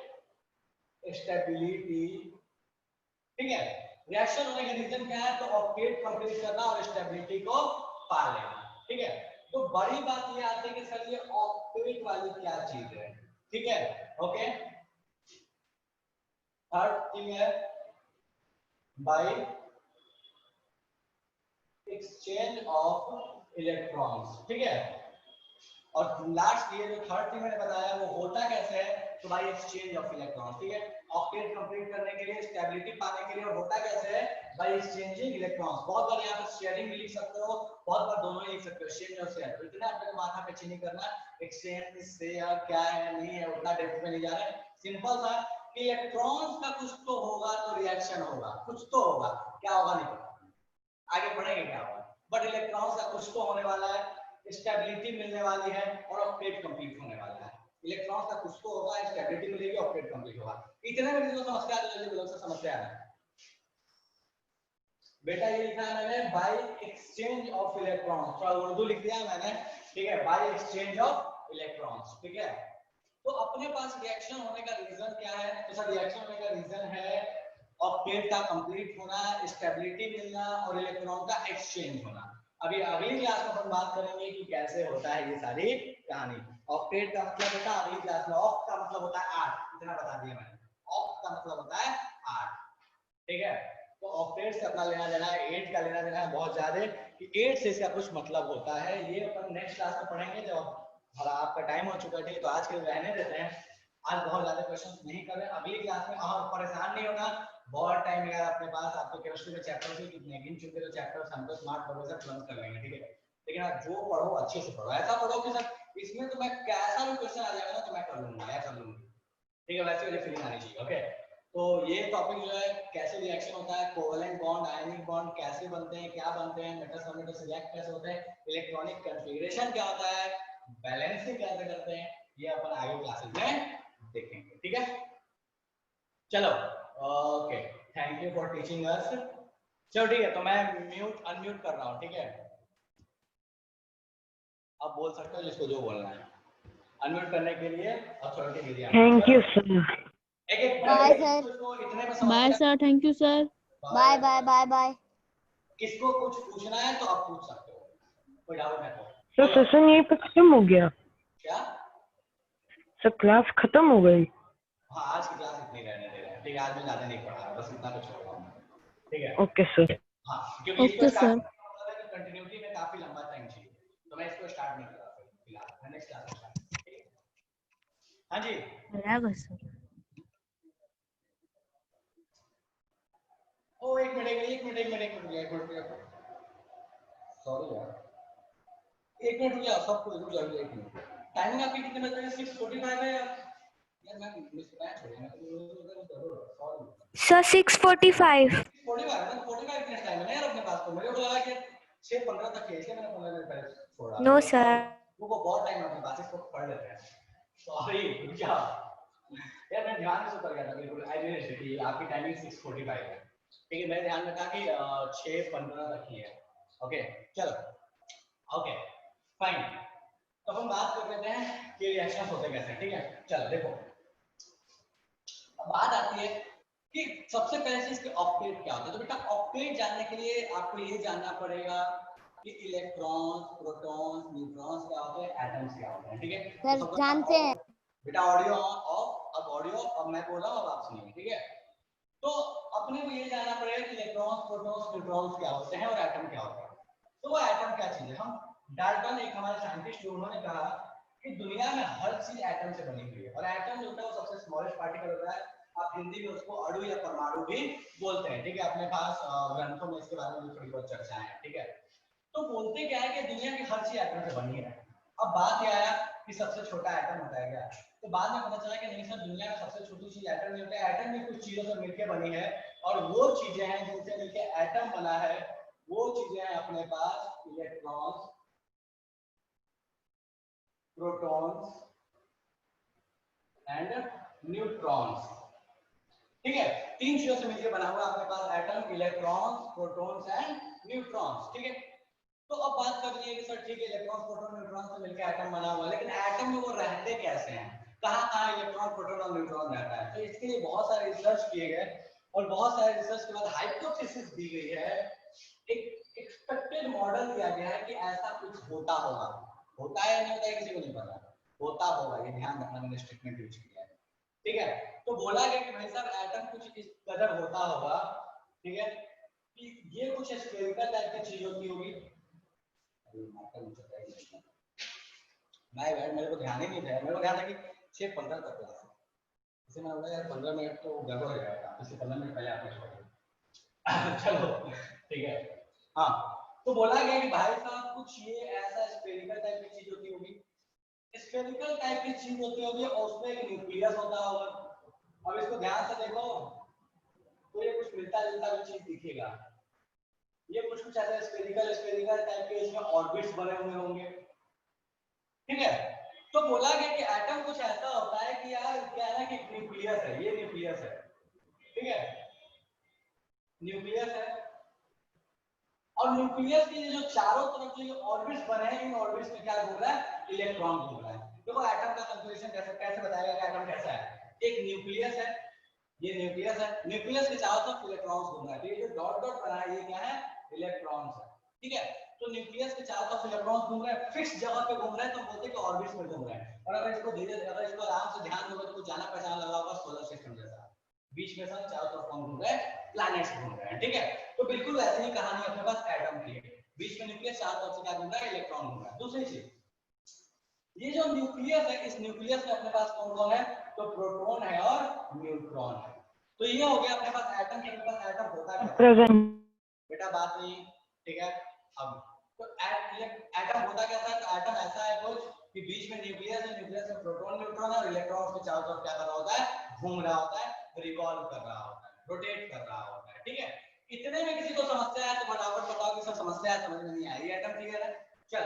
stability, ठीक है। रिएक्शन होने का रीजन क्या है, तो ऑक्टेट कंप्लीट करना और स्टेबिलिटी को पा लेना, ठीक है। तो बड़ी बात ये आती है कि सर ये ऑक्टेट वाली क्या चीज है, ठीक है, ओके। थर्ड थिंग है बाय एक्सचेंज ऑफ इलेक्ट्रॉन्स, ठीक है। और लास्ट ये जो थर्ड थिंग मैंने बताया वो होता कैसे है, तो बाय एक्सचेंज ऑफ इलेक्ट्रॉन्स, ठीक है। ऑक्टेट कंप्लीट करने के लिए, स्टेबिलिटी पाने के लिए होता कैसे है, बाय एक्सचेंजिंग इलेक्ट्रॉन्स। बहुत बार यहाँ पे शेयरिंग भी लिख सकते हो, बहुत बार दोनों ही लिख सकते हो, एक्सचेंज और शेयर। तो इतना अपने को माथा पे नहीं करना, एक्सचेंज शेयर क्या है नहीं है उतना डेप्थ में नहीं जा रहे। सिंपल था कि इलेक्ट्रॉन्स का कुछ तो होगा तो रिएक्शन होगा, कुछ तो होगा, क्या होगा नहीं पता, आगे पढ़ेंगे क्या होगा, बट इलेक्ट्रॉन्स का कुछ तो होने वाला है, स्टेबिलिटी मिलने वाली है और ऑक्टेट कंप्लीट होने वाला है। इलेक्ट्रॉन्स का कुछ तो होगा, स्टेबिलिटी मिलेगी, ऑक्टेट कंप्लीट होगा। इतने में किसी को समस्या आ तो जल्दी बोलो से समस्या है बेटा। ये लिखा है मैंने बाय एक्सचेंज ऑफ इलेक्ट्रॉन्स, थोड़ा उर्दू लिख दिया मैंने, ठीक है, बाय एक्सचेंज ऑफ इलेक्ट्रॉन्स, ठीक है। तो अपने पास रिएक्शन होने का रीजन क्या है? तो सर रिएक्शन होने का रीजन है ऑक्टेट का कंप्लीट होना, स्टेबिलिटी मिलना और इलेक्ट्रॉन का एक्सचेंज होना। अभी अगली क्लास में हम बात करेंगे कि कैसे होता है ये सारी कहानी। ऑक्टेट का मतलब बेटा अगली क्लास में, ऑक्ट का मतलब होता है 8, इतना बता दिया मैंने, ऑक्ट का मतलब होता है 8, ठीक है। तो ऑक्टेट से अपना लेना देना है, 8 का लेना देना है बहुत ज्यादा, कि 8 से इसका कुछ मतलब होता है, ये अपन नेक्स्ट क्लास में पढ़ेंगे जब हमारा आपका टाइम हो चुका है, ठीक है। तो आज के लिए रहने देते हैं, आज बहुत ज्यादा क्वेश्चन नहीं कर रहे, अगली क्लास में। और परेशान नहीं होना, बहुत टाइम है अपने पास, आपको केमिस्ट्री में चैप्टर से कितने गिन चुके तो चैप्टर हमको स्मार्ट प्रोफेसर तुरंत कर लेंगे, ठीक है। लेकिन आप जो पढ़ो अच्छे से पढ़ो, ऐसा पढ़ो कि सर इसमें तो मैं कैसा भी क्वेश्चन आ जाएगा ना तो मैं कर लूंगा या कर लूंगी, ठीक है, वैसे वाली फीलिंग आनी चाहिए, ओके। तो ये टॉपिक जो है कैसे रिएक्शन होता है, कोवेलेंट बॉन्ड, आयनिक बॉन्ड कैसे बनते हैं, क्या बनते हैं, मेटल्स और मेटल्स रिएक्ट कैसे होते हैं, इलेक्ट्रॉनिक कॉन्फ़िगरेशन क्या होता है, बैलेंसिंग कैसे करते हैं, ये अपन आगे क्लासेस में देखेंगे, ठीक है। चलो okay, thank you for teaching us. चलो ठीक है, तो मैं म्यूट अनम्यूट कर रहा हूँ, ठीक है। आप बोल सकते हो जिसको जो बोलना है, अनम्यूट करने के लिए अथॉरिटी दे दिया। Thank you sir. एक एक बाय सर। इतने में बाय समझ sir, thank you sir. Bye bye bye bye. किसको कुछ पूछना है तो आप पूछ सकते हो, कोई डाउट है तो। तो सेशन यहीं पे खत्म हो गया? क्या सर क्लास खत्म हो गई? हाँ, आज की क्लास इतनी रहने दे रहे हैं, ठीक है, आज मैं ज्यादा नहीं पढ़ा रहा, बस इतना कुछ होगा, ठीक है। Okay sir. हाँ, क्योंकि इसको ओके स्टार्ट सर। करने में कंटिन्यूटी में काफी लंबा टाइम चाहिए, तो मैं इसको स्टार्ट नहीं कर रहा फिलहाल, मैं नेक्स्ट क्लास में स्टार्ट, ठीक है। हाँ जी बराबर सर। ओ एक मिनट सॉरी यार, एक मिनट रुक जाओ, सबको रुक जाओ, एक मिनट। टाइमिंग आपकी कितने बजे तक है? 6:45 है यार मैं मिस मैच हो गया, मैं सॉरी सर 6:45। 45 ना, 45 मिनट टाइम है ना यार अपने पास, तो मेरे को लगा कि 6:15 तक है, इसलिए मैंने 15 मिनट पहले छोड़ा, नो तो सर। वो बहुत टाइम अपने पास, इसको पढ़ लेते हैं। सॉरी क्या यार, मैं ध्यान से उतर गया था बिल्कुल, आई डिडंट कि आपकी टाइमिंग 6:45 है, ठीक है। मेरे ध्यान में था कि 6:15 तक ही है, ओके। चलो ओके फाइन, तो हम बात कर लेते हैं कि रिएक्शन होते कैसे, ठीक है। चलो देखो, अब बात आती है कि सबसे पहले चीज कि ऑक्टेट क्या होता है। तो बेटा ऑक्टेट जानने के लिए आपको ये जानना पड़ेगा कि इलेक्ट्रॉन्स, प्रोटॉन्स, न्यूट्रॉन्स क्या होते हैं, एटम्स क्या होते हैं, ठीक है। तो सर सबसे जानते हैं। बेटा ऑडियो ऑफ, अब ऑडियो अब मैं बोल रहा हूँ, अब आप सुनिए, ठीक है। तो अपने को ये जानना पड़ेगा कि इलेक्ट्रॉन्स, प्रोटॉन्स, न्यूट्रॉन्स क्या होते हैं और एटम क्या होता है। तो वो एटम क्या चीज है, हम डाल्टन एक हमारे साइंटिस्ट उन्होंने कहा कि दुनिया में हर चीज एटम से बनी हुई है, और एटम जो होता है वो सबसे स्मॉलेस्ट पार्टिकल होता है। आप हिंदी में उसको अणु या परमाणु भी बोलते हैं, ठीक है। अपने पास ग्रंथों में इसके बारे में भी थोड़ी बहुत चर्चा है, ठीक है। तो बोलते क्या है कि दुनिया की हर चीज एटम से बनी है। अब बात यह आया कि सबसे छोटा एटम होता है क्या, तो बाद में पता चला कि नहीं सर, दुनिया में सबसे छोटी चीज एटम नहीं होता है, एटम भी कुछ चीजों से मिलकर बनी है, और वो चीजें हैं जिनसे मिलकर एटम बना है, वो चीजें हैं अपने पास इलेक्ट्रॉन्स, प्रोटॉन्स एंड न्यूट्रॉन्स, ठीक है। तीन चीजों से मिलकर बना हुआ आपके पास atom, electrons, protons and neutrons, ठीक है। तो अब बात कर रही है कि सर ठीक है, इलेक्ट्रॉन, प्रोटॉन, न्यूट्रॉन से मिलकर एटम बना हुआ है, लेकिन एटम में वो रहते कैसे हैं, कहाँ कहाँ इलेक्ट्रॉन, प्रोटॉन और न्यूट्रॉन रहता है। तो इसके लिए बहुत सारे रिसर्च किए गए, और बहुत सारे रिसर्च के बाद हाइपोथेसिस दी गई है, एक एक्सपेक्टेड मॉडल दिया गया है कि ऐसा कुछ होता होगा, होता है या नहीं होता है किसी को नहीं पता, होता होगा, ये ध्यान रखना, मैंने स्टेटमेंट यूज किया है, ठीक है। तो बोला गया कि भाई साहब एटम कुछ इस कदर होता होगा, ठीक है, कि ये कुछ स्फेरिकल टाइप की चीज होती होगी। मेरे को ध्यान ही नहीं था, मेरे को ध्यान था कि 6:15 तक क्लास है, इसे मैं बोला यार 15 मिनट तो गड़बड़ हो जाएगा, इससे 15 मिनट पहले आपने छोड़ दिया। चलो ठीक है। हाँ, तो बोला गया कि भाई साहब कुछ ये ऐसा स्फेरिकल टाइप की चीज होती होगी, स्फेरिकल टाइप की चीज होती होगी और उसमें एक न्यूक्लियस होता होगा। अब इसको ध्यान से देखो तो ये कुछ मिलता जुलता भी चीज दिखेगा, ये कुछ ऐसा स्फेरिकल स्फेरिकल टाइप के इसमें ऑर्बिट्स बने हुए होंगे, ठीक है। तो बोला गया कि एटम कुछ ऐसा होता है कि यार क्या है ना कि न्यूक्लियस है, ये न्यूक्लियस है, ठीक है, न्यूक्लियस है और न्यूक्लियस के जो चारों तरफ जो ऑर्बिट्स बने हैं इन ऑर्बिट्स में क्या घूम रहा है, इलेक्ट्रॉन घूम रहा है। देखो एटम का कंफर्मेशन कैसे बताएगा कि एटम कैसा है, एक न्यूक्लियस है, ये न्यूक्लियस है, न्यूक्लियस के चारों तरफ इलेक्ट्रॉन्स घूम रहा है, तो ये जो डॉट डॉट बना है ये क्या है, इलेक्ट्रॉन्स है, ठीक है। तो न्यूक्लियस के चारों तरफ इलेक्ट्रॉन्स घूम रहे हैं, फिक्स जगह पे घूम रहे हैं, तो बोलते हैं कि ऑर्बिट्स में घूम रहे हैं। और अगर इसको धीरे अगर इसको आराम से ध्यान दोगे तो कुछ जाना पहचाना लगा होगा सोलर सिस्टम जैसा, बीच में सब चारों तरफ कौन घूम रहे हैं, प्लैनेट्स घूम रहे हैं, ठीक है। तो बिल्कुल वैसे ही कहानी अपने पास एटम की है, बीच में न्यूक्लियस, चारों तरफ से क्या घूम रहा है, इलेक्ट्रॉन घूम रहा है। दूसरी चीज, ये जो न्यूक्लियस है इस न्यूक्लियस में अपने पास कौन कौन है, तो प्रोटॉन है और न्यूट्रॉन है। तो ये हो गया अपने पास एटम, के पास एटम होता है प्रेजेंट। बेटा बात नहीं, ठीक है। अब तो एटम होता क्या था, तो एटम ऐसा है कुछ कि बीच में न्यूक्लियस है, न्यूक्लियस में प्रोटॉन न्यूट्रॉन और इलेक्ट्रॉन उसके चारों तरफ क्या कर रहा होता है, घूम रहा होता है, रिवॉल्व कर रहा होता है, रोटेट कर रहा होता है, ठीक है। इतने में किसी को समस्या है तो फटाफट बताओ कि सर समस्या है, समझ में नहीं आई, एटम क्लियर है। चल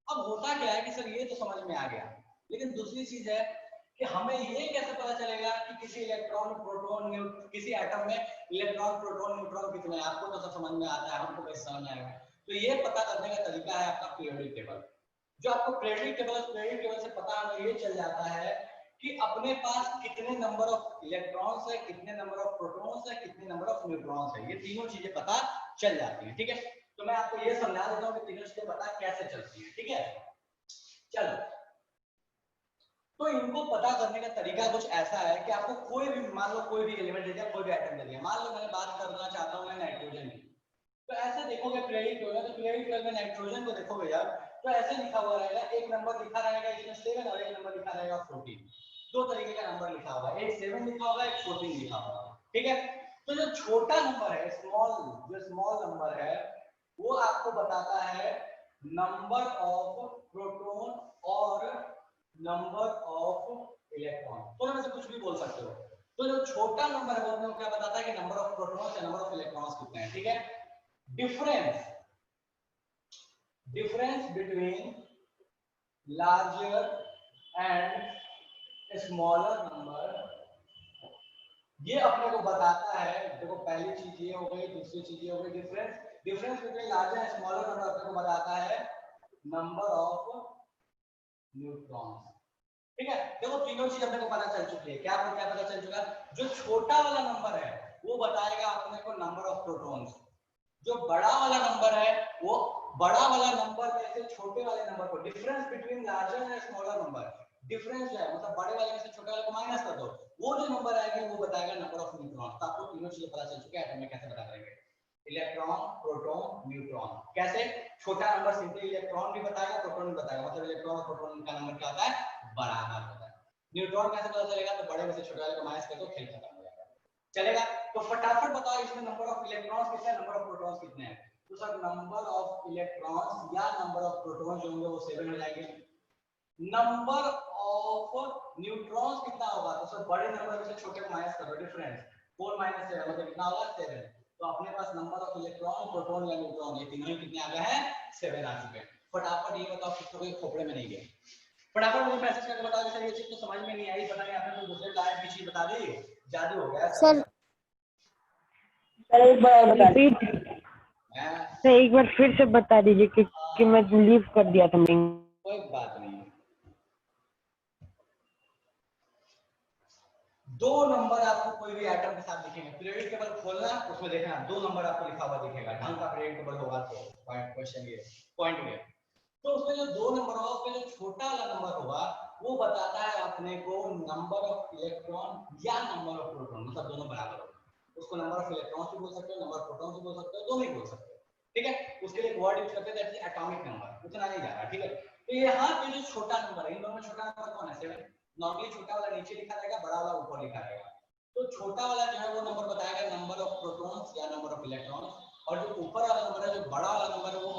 अब होता क्या है कि सर ये तो समझ में आ गया, लेकिन दूसरी चीज है कि हमें ये कैसे पता चलेगा कि किसी इलेक्ट्रॉन प्रोटॉन किसी एटम में इलेक्ट्रॉन प्रोटॉन न्यूट्रॉन कितने हैं, आपको तो सब समझ में आता है, हमको कैसे समझ में आएगा। तो ये पता करने का तरीका है आपका पीरियोडिक टेबल, जो आपको पीरियोडिक टेबल से पता हमें ये चल जाता है कि अपने पास कितने नंबर ऑफ इलेक्ट्रॉन्स है, कितने नंबर ऑफ प्रोटॉन्स है, कितने नंबर ऑफ न्यूट्रॉन्स है, ये तीनों चीजें पता चल जाती हैं, ठीक है। तो मैं आपको ये समझा देता हूँ कि तीनों चीजें पता कैसे चलती है, ठीक है। चलो तो इनको पता करने का तरीका कुछ ऐसा है कि आपको कोई भी मान लो कोई भी एलिमेंट दे दिया, कोई भी आइटम दे दिया, मान लो मैंने बात करना चाहता हूँ मैं नाइट्रोजन की, तो ऐसे देखोगे पीरियोडिक टेबल, तो पीरियोडिक टेबल में नाइट्रोजन को देखोगे यार तो ऐसे लिखा हुआ रहेगा, एक नंबर लिखा रहेगा इसमें 7 और एक नंबर लिखा रहेगा 14, दो तरीके का नंबर लिखा होगा, एक 7 लिखा होगा, एक 14 लिखा होगा, ठीक है। तो जो छोटा नंबर है, जो स्मॉल नंबर है वो आपको बताता है नंबर ऑफ प्रोटॉन और नंबर ऑफ इलेक्ट्रॉन, तो में से कुछ भी बोल सकते हो। तो जो छोटा नंबर है वो क्या बताता है कि नंबर ऑफ प्रोटॉन्स या नंबर ऑफ इलेक्ट्रॉन्स कितने हैं, ठीक है। Difference between larger and smaller number, ये अपने को बताता है, देखो पहली चीज ये हो गई, दूसरी चीज ये हो गई, difference between larger and smaller number अपने को बताता है नंबर ऑफ न्यूट्रॉन्स, ठीक है। देखो तीनों चीज अपने को पता चल चुकी है, क्या पता चल चुका, जो छोटा वाला नंबर है वो बताएगा अपने को नंबर ऑफ प्रोटॉन्स, जो बड़ा वाला नंबर है वो बड़ा वाला नंबर में से छोटे वाले नंबर को, difference between larger and smaller number, difference जो है मतलब बड़े वाले में से छोटे वाले को माइनस कर दो, वो जो नंबर आएगा वो बताएगा नंबर ऑफ न्यूट्रॉन। तो आपको तीनों चीजें पता चल चुकी है एटम में कैसे पता करेंगे, इलेक्ट्रॉन प्रोटॉन न्यूट्रॉन, कैसे, छोटा नंबर सिंपली इलेक्ट्रॉन भी बताएगा प्रोटॉन भी बताएगा, मतलब इलेक्ट्रॉन और प्रोटॉन का नंबर क्या होता है, बराबर होता है। न्यूट्रॉन कैसे पता चलेगा, तो बड़े में से छोटे वाले को माइनस कर दो, खेल खत्म हो जाएगा, चलेगा। तो फटाफट बताओ इसमें नंबर ऑफ इलेक्ट्रॉन्स कितने हैं, नंबर ऑफ प्रोटॉन्स कितने हैं, तो सर नंबर ऑफ इलेक्ट्रॉन्स या नंबर ऑफ प्रोटॉन्स जो होंगे वो 7 हो जाएंगे। नंबर ऑफ न्यूट्रॉन्स कितना होगा, तो सर बड़े नंबर में से छोटे को माइनस करो, डिफरेंस 4 - 7 मतलब कितना होगा 7। तो अपने पास नंबर ऑफ इलेक्ट्रॉन प्रोटॉन या न्यूट्रॉन ये तीनों ही कितने आ गए हैं, 7 आ चुके हैं। फटाफट ये बताओ किसको कोई खोपड़े में नहीं गए, फटाफट मुझे मैसेज करके बताओ कि सर ये चीज तो समझ में नहीं आई, पता नहीं आपने कोई दूसरे लायक की चीज बता दी, जादू हो गया सर एक बार फिर से बता दीजिए कि मैं लीव कर दिया था। कोई बात नहीं, दो नंबर आपको कोई भी आइटम के साथ दिखेंगे, पीरियोडिक टेबल खोलना उसमें देखना दो नंबर आपको लिखा हुआ दिखेगा, ढंग का पीरियोडिक टेबल होगा तो क्वेश्चन ये पॉइंट ये, तो उसमें जो दो नंबर होगा उसमें जो छोटा वाला नंबर होगा वो बताता है अपने को नंबर ऑफ इलेक्ट्रॉन या नंबर ऑफ प्रोटॉन, मतलब दोनों बराबर होगा, उसको नंबर ऑफ इलेक्ट्रॉन्स भी बोल सकते हो, नंबर ऑफ प्रोटॉन्स भी बोल सकते हो, दोनों ही बोल सकते हो, ठीक है। उसके लिए एक वर्ड यूज करते हैं दैट इज एटॉमिक नंबर, उतना नहीं जा रहा, ठीक है। तो यहाँ पे जो छोटा नंबर है, इन दोनों में छोटा नंबर कौन है, 7, नॉर्मली छोटा वाला नीचे लिखा रहेगा, बड़ा वाला ऊपर लिखा रहेगा, तो छोटा वाला जो है वो नंबर बताएगा नंबर ऑफ प्रोटॉन्स या नंबर ऑफ इलेक्ट्रॉन्स, और जो ऊपर वाला नंबर है, जो बड़ा वाला नंबर है, वो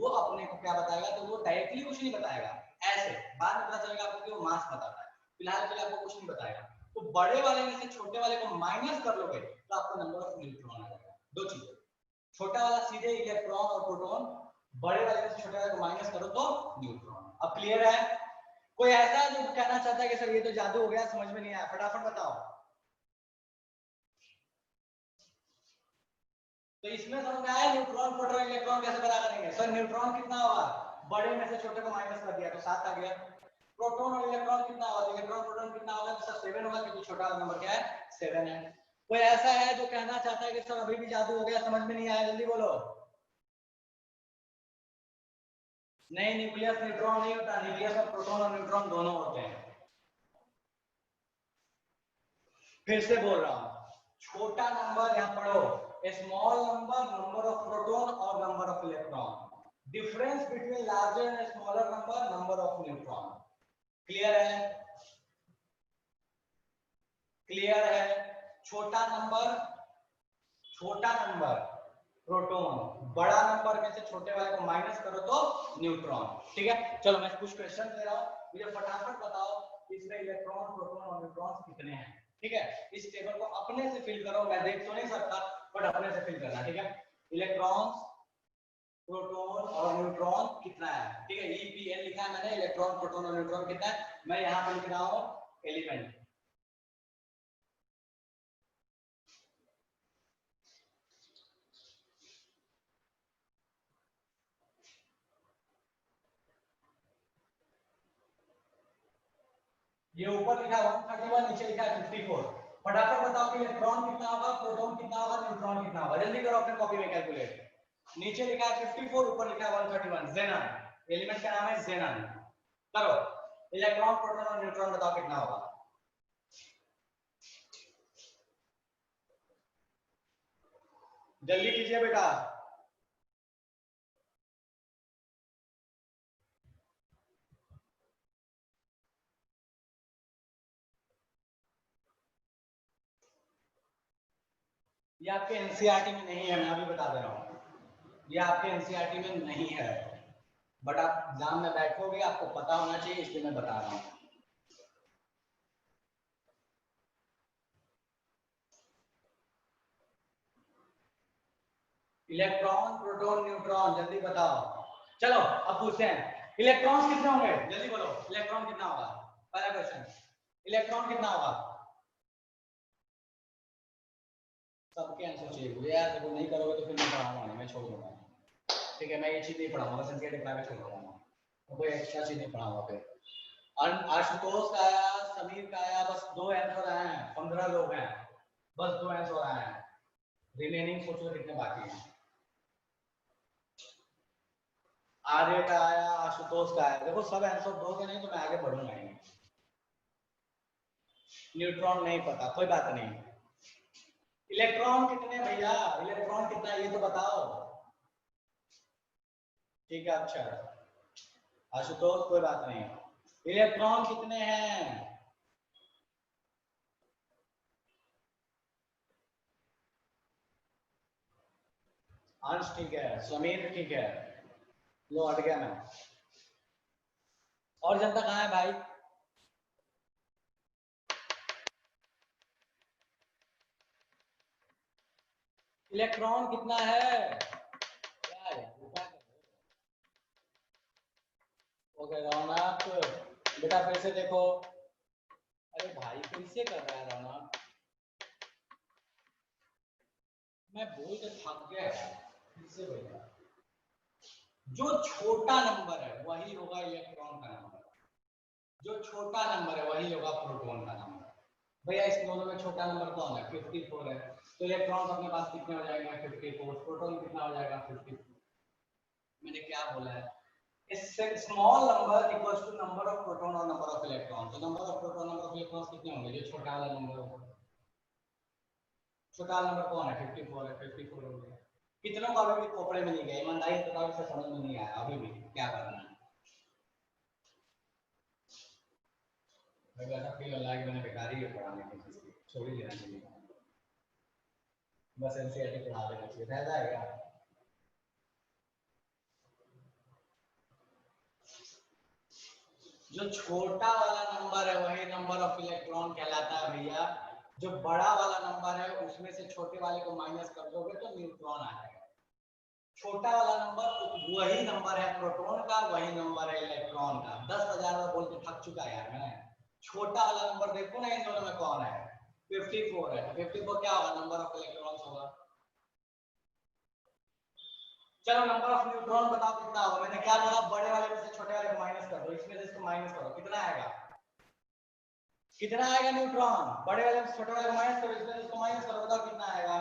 अपने को क्या बताएगा, तो वो डायरेक्टली कुछ नहीं बताएगा, ऐसे बाद में पता चलेगा आपको कि वो मास बताता है, फिलहाल के लिए आपको कुछ नहीं बताएगा। तो बड़े वाले में से छोटे वाले को माइनस कर लोगे तो आपको नंबर ऑफ न्यूट्रॉन आ जाएगा। दो चीजें, छोटा वाला सीधे इलेक्ट्रॉन और प्रोटॉन, बड़े वाले में से छोटे वाले को माइनस करो तो न्यूट्रॉन। अब क्लियर है? कोई ऐसा है जो कहना चाहता है कि सर ये तो जादू हो गया, समझ में नहीं आया, फटाफट बताओ। तो इसमें समझ आया न्यूट्रॉन प्रोटॉन इलेक्ट्रॉन कैसे पता करेंगे? सर न्यूट्रॉन कितना होगा, बड़े में से छोटे को माइनस कर दिया तो 7 आ गया। प्रोटॉन और इलेक्ट्रॉन कितना होगा, तो इलेक्ट्रॉन प्रोटॉन कितना होगा, तो सर 7 होगा, क्योंकि छोटा वाला नंबर क्या है, 7 है। कोई ऐसा है जो कहना चाहता है कि सर अभी भी जादू हो गया, समझ में नहीं आया, जल्दी बोलो। नहीं, न्यूक्लियस न्यूट्रॉन नहीं होता, न्यूक्लियस में प्रोटॉन और न्यूट्रॉन दोनों होते हैं। फिर से बोल रहा हूं, छोटा नंबर यहां पढ़ो, small number, number of proton और number of electron, difference between larger and smaller number, number of neutron. Clear है? क्लियर है? छोटा नंबर प्रोटॉन, बड़ा नंबर में से छोटे वाले को माइनस करो तो न्यूट्रॉन। ठीक है, चलो मैं कुछ क्वेश्चन दे रहा हूं, मुझे फटाफट बताओ इसमें इलेक्ट्रॉन प्रोटॉन और न्यूट्रॉन कितने हैं। ठीक है, इस टेबल को अपने से फिल करो, मैं देख तो नहीं सकता बट अपने से फिल करना। ठीक है, इलेक्ट्रॉन्स, प्रोटॉन और न्यूट्रॉन कितना है। ठीक है, EPN लिखा है मैंने, इलेक्ट्रॉन प्रोटॉन और न्यूट्रॉन कितना है, मैं यहाँ पे लिख रहा हूँ एलिमेंट। ये ऊपर लिखा है 131, नीचे लिखा है 54। फटाफट बताओ कि इलेक्ट्रॉन कितना होगा, प्रोटॉन कितना होगा, न्यूट्रॉन कितना होगा, जल्दी करो अपने कॉपी में कैलकुलेट। नीचे लिखा है 54, ऊपर लिखा है 131। जेनन, एलिमेंट का नाम है जेनन। करो, इलेक्ट्रॉन प्रोटॉन और न्यूट्रॉन बताओ कितना होगा। जल्दी कीजिए बेटा। ये आपके एनसीईआरटी में नहीं है, मैं अभी बता दे रहा हूँ, ये आपके एनसीईआरटी में नहीं है, बट आप एग्जाम में बैठोगे आपको पता होना चाहिए, इसलिए मैं बता रहा हूँ। इलेक्ट्रॉन प्रोटॉन न्यूट्रॉन जल्दी बताओ। चलो अब पूछते हैं, इलेक्ट्रॉन्स कितने होंगे, जल्दी बोलो, इलेक्ट्रॉन कितना होगा। पहला क्वेश्चन, इलेक्ट्रॉन कितना होगा, सबके आंसर चाहिए मुझे यार, देखो नहीं करोगे तो फिर मैं पढ़ाऊंगा नहीं, मैं छोड़ दूंगा। ठीक है, मैं ये चीज नहीं पढ़ाऊंगा, संस्कृत प्राइवेट छोड़ दूंगा, तो कोई एक्स्ट्रा चीज नहीं पढ़ाऊंगा फिर। आशुतोष का आया, समीर का आया, बस 2 आंसर आए हैं, 15 लोग हैं, बस 2 आंसर आए हैं, रिमेनिंग सोचो कितने बाकी हैं। आर्य का आया, आशुतोष का आया, देखो सब आंसर दोगे नहीं तो मैं आगे बढ़ूंगा नहीं। न्यूट्रॉन नहीं पता, कोई बात नहीं। इलेक्ट्रॉन कितने भैया, इलेक्ट्रॉन कितना ये तो बताओ। ठीक है, अच्छा आशुतोष कोई बात नहीं, इलेक्ट्रॉन कितने हैं। अंश ठीक है, समीर ठीक है, लो हट गया मैं। और जनता कहाँ है भाई? इलेक्ट्रॉन कितना है, क्या है ओके रौनक बेटा फिर से देखो। अरे भाई कैसे कर रहा है रौनक, मैं बोल के थक गया, फिर से बोल। जो छोटा नंबर है वही होगा इलेक्ट्रॉन का नंबर, जो छोटा नंबर है वही होगा प्रोटॉन का नंबर। भैया इस दोनों में छोटा नंबर कौन है, 54 है, तो इलेक्ट्रॉन अपने पास कितने हो जाएंगे, 54, प्रोटॉन कितना हो जाएगा, 54। मैंने क्या बोला है, small number equals to number of proton और नंबर ऑफ इलेक्ट्रॉन, तो number of proton number of electron कितने होंगे, जो छोटा वाला नंबर होगा, छोटा नंबर कौन है, 54 है, 54 हो गया। कितनों का अभी भी खोपड़े में नहीं गया, ईमानदारी बताओ, इसे समझ में नहीं आया अभी भी, क्या करना है मेरे को ऐसा फील हो रहा है कि मैंने बेकार ही पढ़ाने की चीज छोड़ ही देना चाहिए, बस एनसीईआरटी पढ़ा देना चाहिए, फायदा है क्या? जो छोटा वाला नंबर है वही नंबर ऑफ इलेक्ट्रॉन कहलाता है भैया। जो बड़ा वाला नंबर है उसमें से छोटे वाले को माइनस कर दोगे तो न्यूट्रॉन आएगा। छोटा वाला नंबर वही नंबर है प्रोटॉन का, वही नंबर है इलेक्ट्रॉन का। 10,000 बार बोल के थक चुका यार मैं। छोटा वाला नंबर देखो ना इन दोनों में कौन है, 54 है। तो 54 क्या होगा, नंबर ऑफ इलेक्ट्रॉन्स होगा। चलो नंबर ऑफ न्यूट्रॉन बताओ कितना होगा। मैंने क्या बोला, बड़े वाले में से छोटे वाले को माइनस कर दो, इसमें से इसको माइनस करो, कितना आएगा? कितना आएगा न्यूट्रॉन? बड़े वाले में से छोटे वाले को माइनस करो, इसमें से इसको माइनस करो, बताओ कितना आएगा?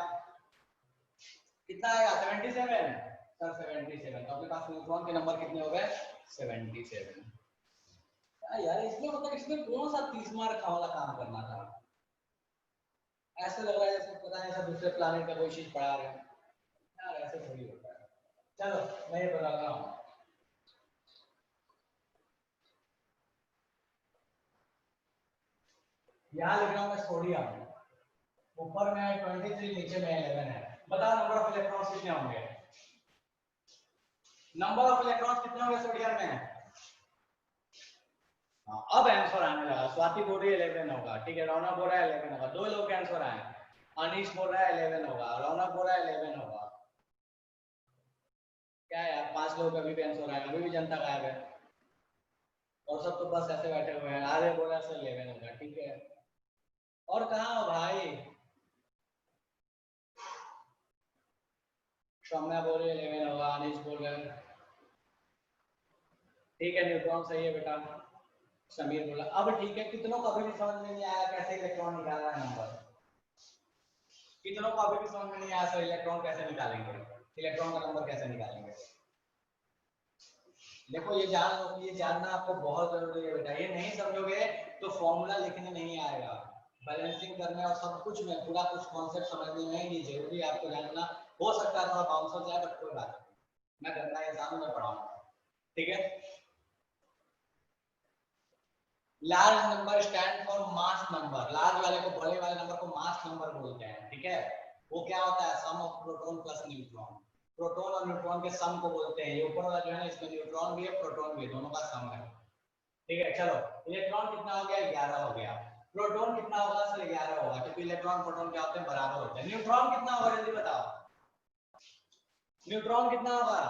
कितना आएगा? 77 सर, 77। तो अपने पास न्यूट्रॉन के नंबर कितने हो गए? 77। यार इसमें मतलब इसमें कौन सा 30 मार्क का वाला काम करना था? ऐसे लग रहा है जैसे पता नहीं सब दूसरे प्लानेट का कोई चीज पढ़ा रहे हैं यार, ऐसे थोड़ी होता है। चलो मैं ये बता रहा हूँ, यहाँ लिख रहा हूँ मैं सोडियम, ऊपर में 23, नीचे में 11 है। बताओ नंबर ऑफ इलेक्ट्रॉन्स कितने होंगे? नंबर ऑफ इलेक्ट्रॉन्स कितने होंगे सोडियम में? अब आंसर आने लगा। स्वाति बोल रही है 11 होगा, ठीक है। रौनक बोल रहा है 11 होगा। दो लोग के आंसर आए। अनीश बोल रहा है 11 होगा, रौनक बोल रहा है 11 होगा। क्या यार, 5 लोग अभी भी आंसर आए, अभी भी जनता गायब है और सब तो बस ऐसे बैठे हुए हैं। आधे बोल रहा है सर 11 होगा, ठीक है। और कहाँ हो भाई? सौम्या बोल रही है 11 होगा, अनीश बोल रहे हैं, ठीक है न्यूट्रॉन सही है बेटा। समीर बोला अब ठीक है। कितनों को अभी भी समझ में नहीं आया कैसे इलेक्ट्रॉन निकालना है नंबर? कितनों को अभी भी समझ में नहीं आया सर इलेक्ट्रॉन कैसे निकालेंगे, इलेक्ट्रॉन का नंबर कैसे निकालेंगे? देखो ये जान लो कि ये जानना आपको बहुत जरूरी है बेटा। ये नहीं समझोगे तो फॉर्मूला लिखने नहीं आएगा, बैलेंसिंग करने और सब कुछ में पूरा कुछ कॉन्सेप्ट समझने में ये जरूरी है आपको जानना। हो सकता है थोड़ा बाउंस हो जाए बट कोई बात नहीं, मैं गंदा एग्जाम में पढ़ाऊंगा, ठीक है। Large number stand for mass number. Large वाले को, बड़े वाले नंबर को मास नंबर बोलते हैं, ठीक है। वो क्या होता है, sum of proton plus neutron. Proton और न्यूट्रॉन के सम को बोलते हैं। ये ऊपर वाला जो है इसमें न्यूट्रॉन भी है प्रोटॉन भी है, दोनों का सम है, ठीक है। चलो इलेक्ट्रॉन कितना हो गया? 11 हो गया। प्रोटॉन कितना होगा सर? 11 होगा, क्योंकि इलेक्ट्रॉन प्रोटॉन क्या होते हैं? बराबर होते हैं। न्यूट्रॉन कितना होगा जल्दी बताओ, न्यूट्रॉन कितना होगा?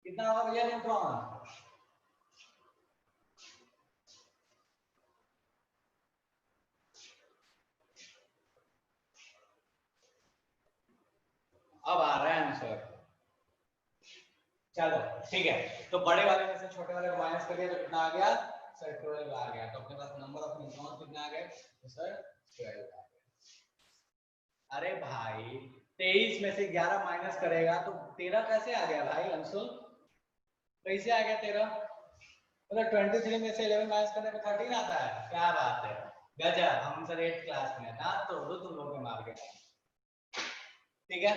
कितना होगा भैया न्यूट्रॉन? अब आ रहा है आंसर। चलो ठीक है, तो बड़े वाले में से छोटे वाले को माइनस कर दिया तो कितना आ गया सर? 12 आ गया। तो अपने पास नंबर ऑफ न्यूट्रॉन कितने आ गए तो सर 12 आ गए। अरे भाई 23 में से 11 माइनस करेगा तो 13 कैसे आ गया भाई अंशुल? कैसे आ गया 13? मतलब 23 में से 11 माइनस करने पे 13 आता है? क्या बात है, गजब। हम सर 8th क्लास में था तो तुम लोग के मार के, ठीक है।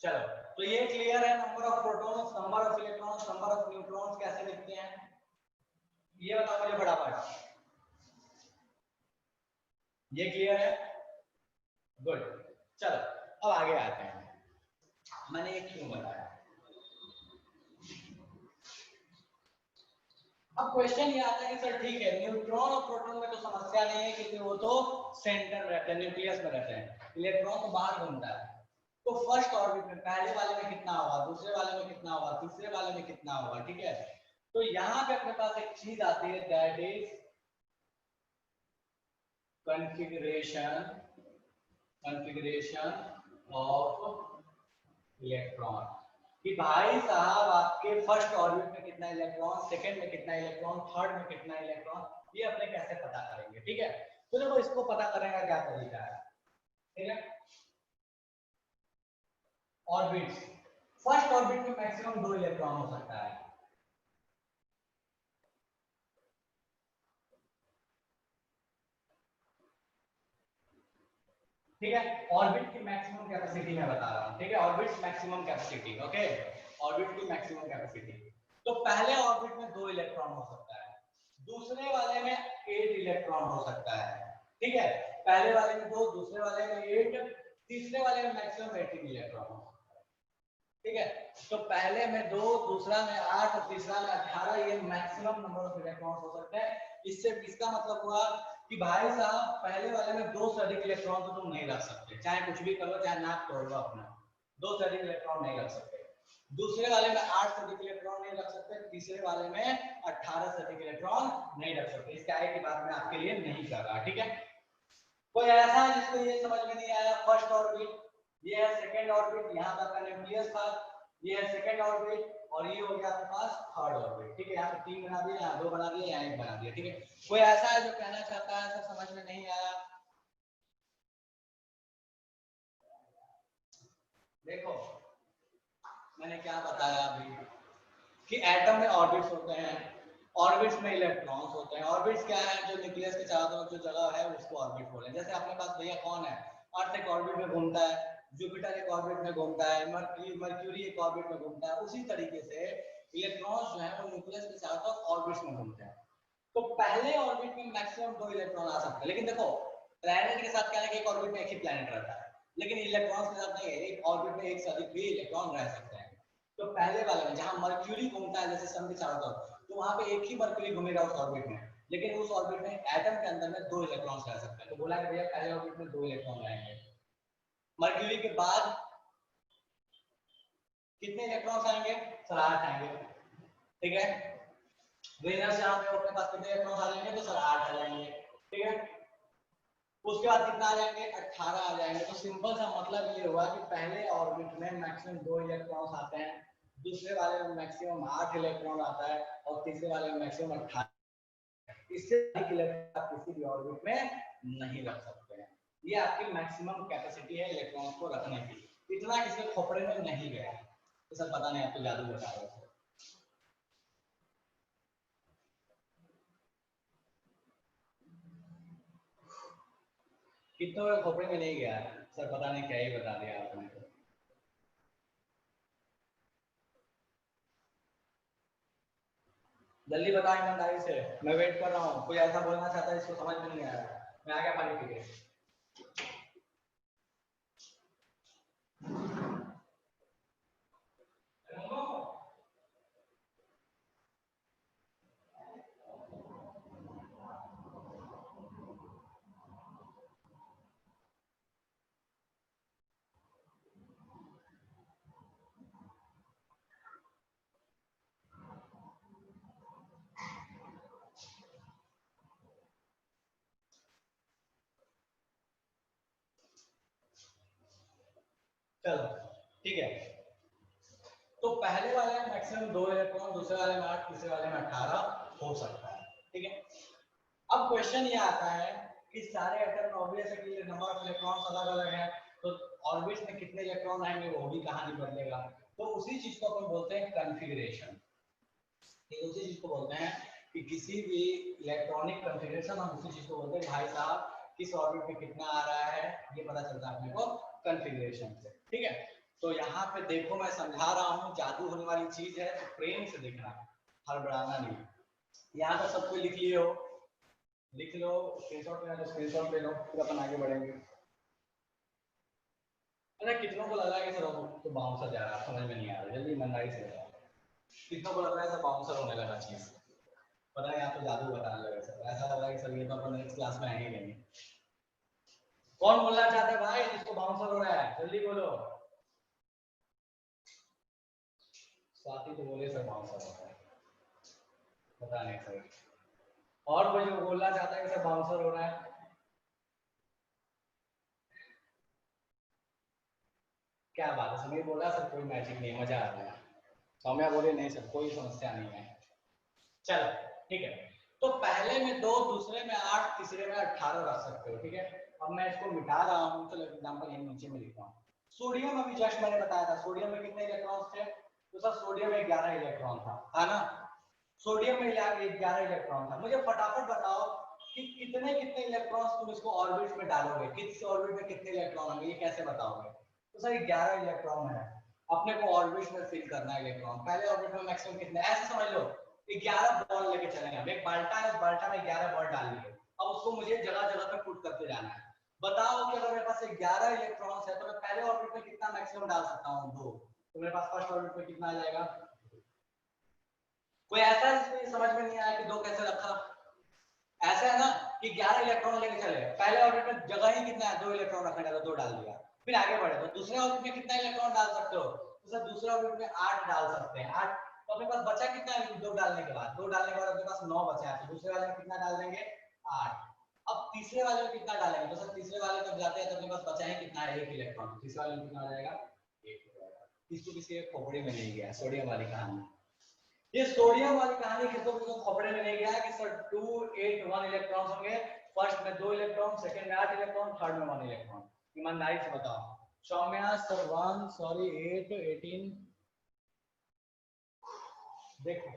चलो तो ये क्लियर है, number of protons, number of electrons, number of neutrons कैसे लिखते हैं ये बताओ मुझे फटाफट। ये क्लियर है? गुड। चलो अब आगे आते हैं। मैंने ये क्यों बताया? अब क्वेश्चन ये आता है कि सर ठीक है न्यूट्रॉन और प्रोटॉन में तो समस्या नहीं है क्योंकि वो तो सेंटर में रहते हैं, न्यूक्लियस में रहते हैं। इलेक्ट्रॉन तो बाहर घूमता है। तो फर्स्ट ऑर्बिट में पहले वाले में कितना होगा, दूसरे वाले में कितना होगा, तीसरे वाले में कितना होगा, ठीक है। तो यहाँ पे अपने पास एक चीज आती है that is configuration of electron. कि भाई साहब आपके फर्स्ट ऑर्बिट में कितना इलेक्ट्रॉन, सेकंड में कितना इलेक्ट्रॉन, थर्ड में कितना इलेक्ट्रॉन, ये अपने कैसे पता करेंगे, ठीक है। तो देखो इसको पता करने का क्या तरीका है, ठीक है। ऑर्बिट्स, फर्स्ट ऑर्बिट में मैक्सिमम 2 इलेक्ट्रॉन हो सकता है, ठीक है। ऑर्बिट की मैक्सिमम कैपेसिटी मैं बता रहा हूं, ठीक है। Orbits maximum capacity, okay. Orbit की मैक्सिमम कैपेसिटी। तो पहले ऑर्बिट में 2 इलेक्ट्रॉन हो सकता है, दूसरे वाले में 8 इलेक्ट्रॉन हो सकता है, ठीक है। पहले वाले में 2, दूसरे वाले में 8, तीसरे वाले में मैक्सिमम 18 इलेक्ट्रॉन हो सकता है, ठीक है। तो पहले में 2, दूसरा में 8 और तीसरा में 18, ये मैक्सिमम नंबर ऑफ इलेक्ट्रॉन हो सकते हैं। इससे इसका मतलब हुआ कि भाई साहब पहले वाले में 2 से अधिक इलेक्ट्रॉन तो तुम नहीं रख सकते, चाहे कुछ भी करो, चाहे नाक तोड़ लो अपना, 2 से अधिक इलेक्ट्रॉन नहीं रख सकते। दूसरे वाले में 8 से अधिक इलेक्ट्रॉन नहीं रख सकते, तीसरे वाले में 18 से अधिक इलेक्ट्रॉन नहीं रख सकते। इसके आगे की बात मैं आपके लिए नहीं कर रहा, ठीक है। कोई ऐसा है जिसको ये समझ में नहीं आया? फर्स्ट ऑर्बिट, ये है सेकंड ऑर्बिट, यहाँ पर आपका न्यूक्लियस था, ये है सेकंड ऑर्बिट, और ये हो गया आपके पास थर्ड ऑर्बिट, ठीक है। यहाँ पे 3 बना दिया, यहाँ 2 बना दिया, यहाँ 1 बना दिया, ठीक है। कोई ऐसा है जो कहना चाहता है सर समझ में नहीं आया? देखो मैंने क्या बताया अभी कि एटम में ऑर्बिट्स होते हैं, ऑर्बिट्स में इलेक्ट्रॉन्स होते हैं। ऑर्बिट्स क्या है? जो न्यूक्लियस के चारों तरफ जो जगह है उसको ऑर्बिट बोले। जैसे अपने पास भैया कौन है, अर्थ एक ऑर्बिट में घूमता है, जुपिटर एक ऑर्बिट में घूमता है, मर्क्यूरी एक ऑर्बिट में घूमता है। उसी तरीके से इलेक्ट्रॉन्स जो है वो न्यूक्लियस के चारों तरफ ऑर्बिट्स में घूमते हैं। तो पहले ऑर्बिट में मैक्सिमम 2 इलेक्ट्रॉन आ सकते हैं, लेकिन देखो प्लैनेट के साथ क्या है कि एक ऑर्बिट में एक ही प्लैनेट रहता है, लेकिन इलेक्ट्रॉन्स के साथ नहीं है, एक ऑर्बिट में एक से अधिक भी इलेक्ट्रॉन रह सकते हैं। तो पहले वाले में जहां मर्क्यूरी घूमता है जैसे सन के चारों तरफ, तो वहां पे एक ही मर्क्यूरी घूमेगा उस ऑर्बिट में, लेकिन उस ऑर्बिट में एटम के अंदर में 2 इलेक्ट्रॉन्स रह सकते हैं। तो बोला कि भैया पहले ऑर्बिट में 2 इलेक्ट्रॉन रहेंगे। मर्क्यूरी के बाद कितने इलेक्ट्रॉन्स आएंगे? 8 आएंगे, ठीक है। वेनस जहां पे अपने पास कितने इलेक्ट्रॉन्स आ जाएंगे? तो 8 आ जाएंगे, ठीक है। उसके बाद कितना आ जाएंगे? 18 आ जाएंगे। तो सिंपल सा मतलब ये हुआ कि पहले ऑर्बिट में मैक्सिमम 2 इलेक्ट्रॉन्स आते हैं, दूसरे वाले में मैक्सिमम 8 इलेक्ट्रॉन आता है, और तीसरे वाले में मैक्सिमम 18। इससे अधिक इलेक्ट्रॉन आप किसी भी ऑर्बिट में नहीं रख सकते हैं। ये आपकी मैक्सिमम कैपेसिटी है इलेक्ट्रॉन्स को रखने की। इतना किसी खोपड़े में नहीं गया, ये सब पता नहीं, आपको जादू बता रहे हो। कितनों के खोपड़े में नहीं गया सर, पता नहीं क्या ही बता दिया आपने। जल्दी बताओ ईमानदारी से, मैं वेट कर रहा हूँ। कोई ऐसा बोलना चाहता है इसको समझ में नहीं आ रहा, मैं आ गया पानी पी के। चलो ठीक है। तो पहले वाले में मैक्सिमम 2 इलेक्ट्रॉन, दूसरे वाले में 8, तीसरे वाले में 18 हो सकता है, ठीक है। अब क्वेश्चन ये आता है कि सारे एटम में ऑब्वियस है कि नंबर ऑफ इलेक्ट्रॉन्स अलग अलग है, तो ऑर्बिट्स में कितने इलेक्ट्रॉन आएंगे वो भी कहानी बदलेगा। तो उसी चीज को अपन बोलते हैं कॉन्फ़िगरेशन। उसी चीज को बोलते हैं कि किसी भी इलेक्ट्रॉनिक कॉन्फ़िगरेशन, हम उसी चीज को बोलते हैं भाई साहब किस ऑर्बिट में कितना आ रहा है, ये पता चलता है अपने को कॉन्फ़िगरेशन से, ठीक है। तो यहाँ पे देखो मैं समझा रहा हूँ, जादू होने वाली चीज है, तो प्रेम से देखना, हड़बड़ाना नहीं। यहाँ पर सब कोई लिख लिए हो, लिख लो, स्क्रीनशॉट लेना तो स्क्रीनशॉट ले लो, फिर अपन आगे बढ़ेंगे। अरे कितनों को लगा कि सर तो बाउंसर जा रहा है, समझ में नहीं आ रहा, जल्दी ईमानदारी से बताओ। कितनों को लग रहा है सर बाउंसर होने लगा चीज, पता है आप तो जादू बताने लगे सर, ऐसा लग रहा है कि सर ये तो अपन नेक्स्ट क्लास में आएंगे नहीं। कौन बोलना चाहता है भाई जिसको बाउंसर हो रहा है, जल्दी बोलो। स्वाति तो बोले सर बाउंसर होता है, पता नहीं सर। और कोई जो बोलना चाहता है कि सर बाउंसर हो रहा है? क्या बात है, समीर बोला सर कोई मैजिक नहीं, मजा आ रहा है। सौम्या बोले नहीं सर कोई समस्या नहीं है। चलो ठीक है। तो पहले में 2, दूसरे में 8, तीसरे में 18 रख सकते हो, ठीक है। अब मैं इसको मिटा रहा हूँ, चलो एग्जांपल यहीं नीचे में लिखता हूँ। सोडियम अभी जस्ट मैंने बताया था, सोडियम में कितने इलेक्ट्रॉन्स थे? तो सर सोडियम में 11 इलेक्ट्रॉन था ना। सोडियम में 11 इलेक्ट्रॉन था। मुझे फटाफट बताओ कि कितने कितने इलेक्ट्रॉन्स तुम इसको ऑर्बिट में डालोगे, किस ऑर्बिट में कितने इलेक्ट्रॉन होंगे, ये कैसे बताओगे? तो सर 11 इलेक्ट्रॉन है, अपने को ऑर्बिट में फिल करना है इलेक्ट्रॉन। पहले ऑर्बिट में मैक्सिमम कितने, ऐसे समझ लो 11 बॉल लेके चलेंगे हम, एक बाल्टा है, उस बाल्टा में 11 बॉल डाल दिए, अब उसको मुझे जगह जगह पे पुट करते जाना है। बताओ कि अगर मेरे पास 11 इलेक्ट्रॉन्स है तो मैं पहले ऑर्बिट में कितना मैक्सिमम डाल सकता हूँ, 2। तो मेरे पास फर्स्ट ऑर्बिट में कितना आ जाएगा? कोई ऐसा इसमें समझ में नहीं आया कि 2 कैसे रखा? ऐसा है ना कि 11 इलेक्ट्रॉन लेके चले, पहले ऑर्बिट में जगह ही कितना है, 2 इलेक्ट्रॉन रखने का, तो 2 डाल दिया। फिर आगे बढ़े तो दूसरे ऑर्बिट में कितना इलेक्ट्रॉन डाल सकते हो? तो सर दूसरे ऑर्बिट में 8 डाल सकते हैं, 8। तो अपने पास बचा कितना है 2 डालने के बाद? 2 डालने के बाद अपने पास 9 बचा है, तो दूसरे वाले में कितना डाल देंगे? 8। अब तीसरे वाले में कितना डालेंगे? तो सर तीसरे वाले तक जाते हैं तो अपने पास बचा है कितना, 1 इलेक्ट्रॉन। तीसरे वाले में कितना आ जाएगा? 1 हो जाएगा। इसको किसी खोपड़ी में नहीं गया, सोडियम वाली कहानी। ये सोडियम वाली कहानी किसको खोपड़े में नहीं गया है कि सर 2 8 1 इलेक्ट्रॉन्स होंगे, फर्स्ट में 2 इलेक्ट्रॉन, सेकंड में 8 इलेक्ट्रॉन, थर्ड में 1 इलेक्ट्रॉन। ईमानदारी से बताओ सौम्या सर 8 18 देखो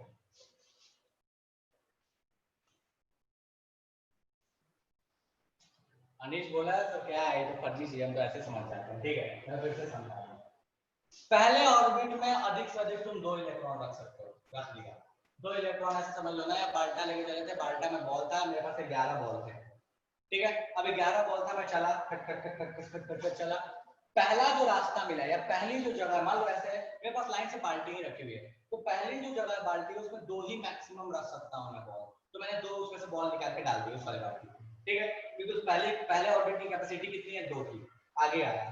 अनीश बोला तो क्या है, तो फर्जी चीज हम तो ऐसे समझ जाते हैं, ठीक है, मैं फिर से समझा रहा हूं। पहले ऑर्बिट में अधिक से अधिक तुम 2 इलेक्ट्रॉन रख सकते हो, रख लिया 2 इलेक्ट्रॉन, ऐसे समझ लो ना, या बाल्टा लेके चले थे, बाल्टा में बॉल था, मेरे पास 11 बॉल थे, ठीक है। अब 11 बॉल था, मैं चला खट खट खट खट खट खट खट चला, पहला जो रास्ता मिला या पहली जो जगह, मान लो ऐसे है मेरे पास लाइन से बाल्टी ही रखी हुई है, तो पहली जो जगह है बाल्टी है उसमें 2 ही मैक्सिमम रख सकता हूं मैं बॉल, तो मैंने 2 उसमें से बॉल निकाल के डाल दी उस वाले बाल्टी, ठीक है, क्योंकि उस पहले ऑर्बिट की कैपेसिटी कितनी है, 2 की। आगे आया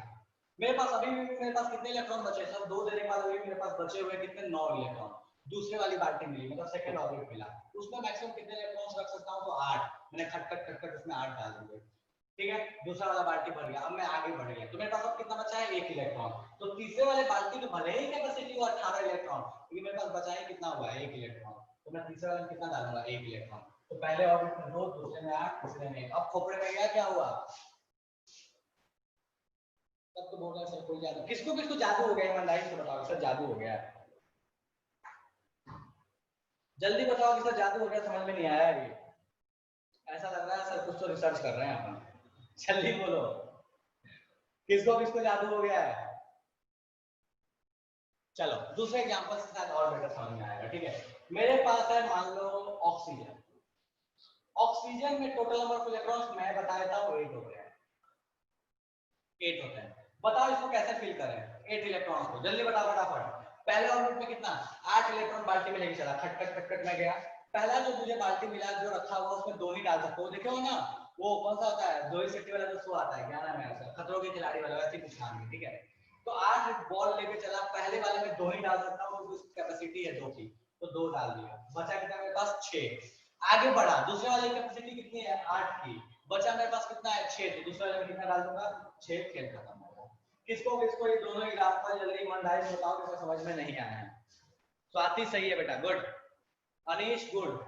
मेरे पास, अभी भी मेरे पास कितने इलेक्ट्रॉन बचे, सब 2 देने के बाद अभी मेरे पास बचे हुए कितने, 9 इलेक्ट्रॉन। दूसरे वाली बाल्टी मिली, मतलब सेकंड ऑर्बिट मिला, उसमें मैक्सिमम कितने इलेक्ट्रॉन्स रख सकता हूं, तो 8। मैंने खट खट खट खट उसमें 8 डाल दिए, ठीक है। दूसरा वाला बाल्टी भर गया, अब मैं आगे बढ़ गया, तो मेरे पास अब कितना बचा है, 1 इलेक्ट्रॉन। तो तीसरे वाले बाल्टी में भले ही कैपेसिटी हो 18 इलेक्ट्रॉन, लेकिन मेरे पास बचा है कितना हुआ है, 1 इलेक्ट्रॉन, तो मैं तीसरे वाले में कितना डालूंगा, 1 इलेक्ट्रॉन। तो पहले ऑर्बिट में 2, दूसरे में 8, तीसरे में 1। अब खोपड़े में गया, क्या हुआ? तब तो बोल रहा है सर कोई जादू, किसको किसको जादू हो गया, ईमानदारी से बताओ सर जादू हो गया, जल्दी बताओ कि सर जादू हो गया, समझ में नहीं आया ये, ऐसा लग रहा है सर कुछ तो रिसर्च कर रहे हैं अपन, जल्दी बोलो किसको किसको जादू हो गया है। चलो दूसरे एग्जांपल के साथ और बेटर समझ में आएगा, ठीक है। मेरे पास है मान लो ऑक्सीजन, ऑक्सीजन में टोटल नंबर ऑफ इलेक्ट्रॉन्स मैं बता देता हूं 8 हो गया, 8 होते हैं। बताओ इसको कैसे फिल करें 8 इलेक्ट्रॉन्स को, जल्दी बताओ फटाफट। पहले ऑर्बिट में कितना, 8 इलेक्ट्रॉन बाल्टी में लेके चला, खट खट खट खट में गया, पहला जो मुझे बाल्टी मिला जो रखा हुआ उसमें 2 ही डाल सकते हो, देखे हो ना, वो कौन सा होता है, 2 ही सिटी वाला जो शो आता है, क्या नाम है उसका, खतरों के खिलाड़ी वाला, वैसे कुछ नाम है, ठीक है। तो 8 बॉल लेके चला, पहले वाले में 2 ही डाल सकता हूं क्योंकि उसकी कैपेसिटी है 2 की, तो 2 डाल दिया, बचा कितना मेरे पास 6। आगे बढ़ा, दूसरे वाले की कैपेसिटी कितनी है, 8 की, बचा मेरे पास कितना है 6, तो दूसरे वाले में कितना डाल दूंगा, 6, खेल खत्म हो गया। किसको किसको ये दोनों एग्जांपल जल्दी ईमानदारी से बताओ, किसे समझ में नहीं आया है। स्वाति सही है बेटा, good. Anish good.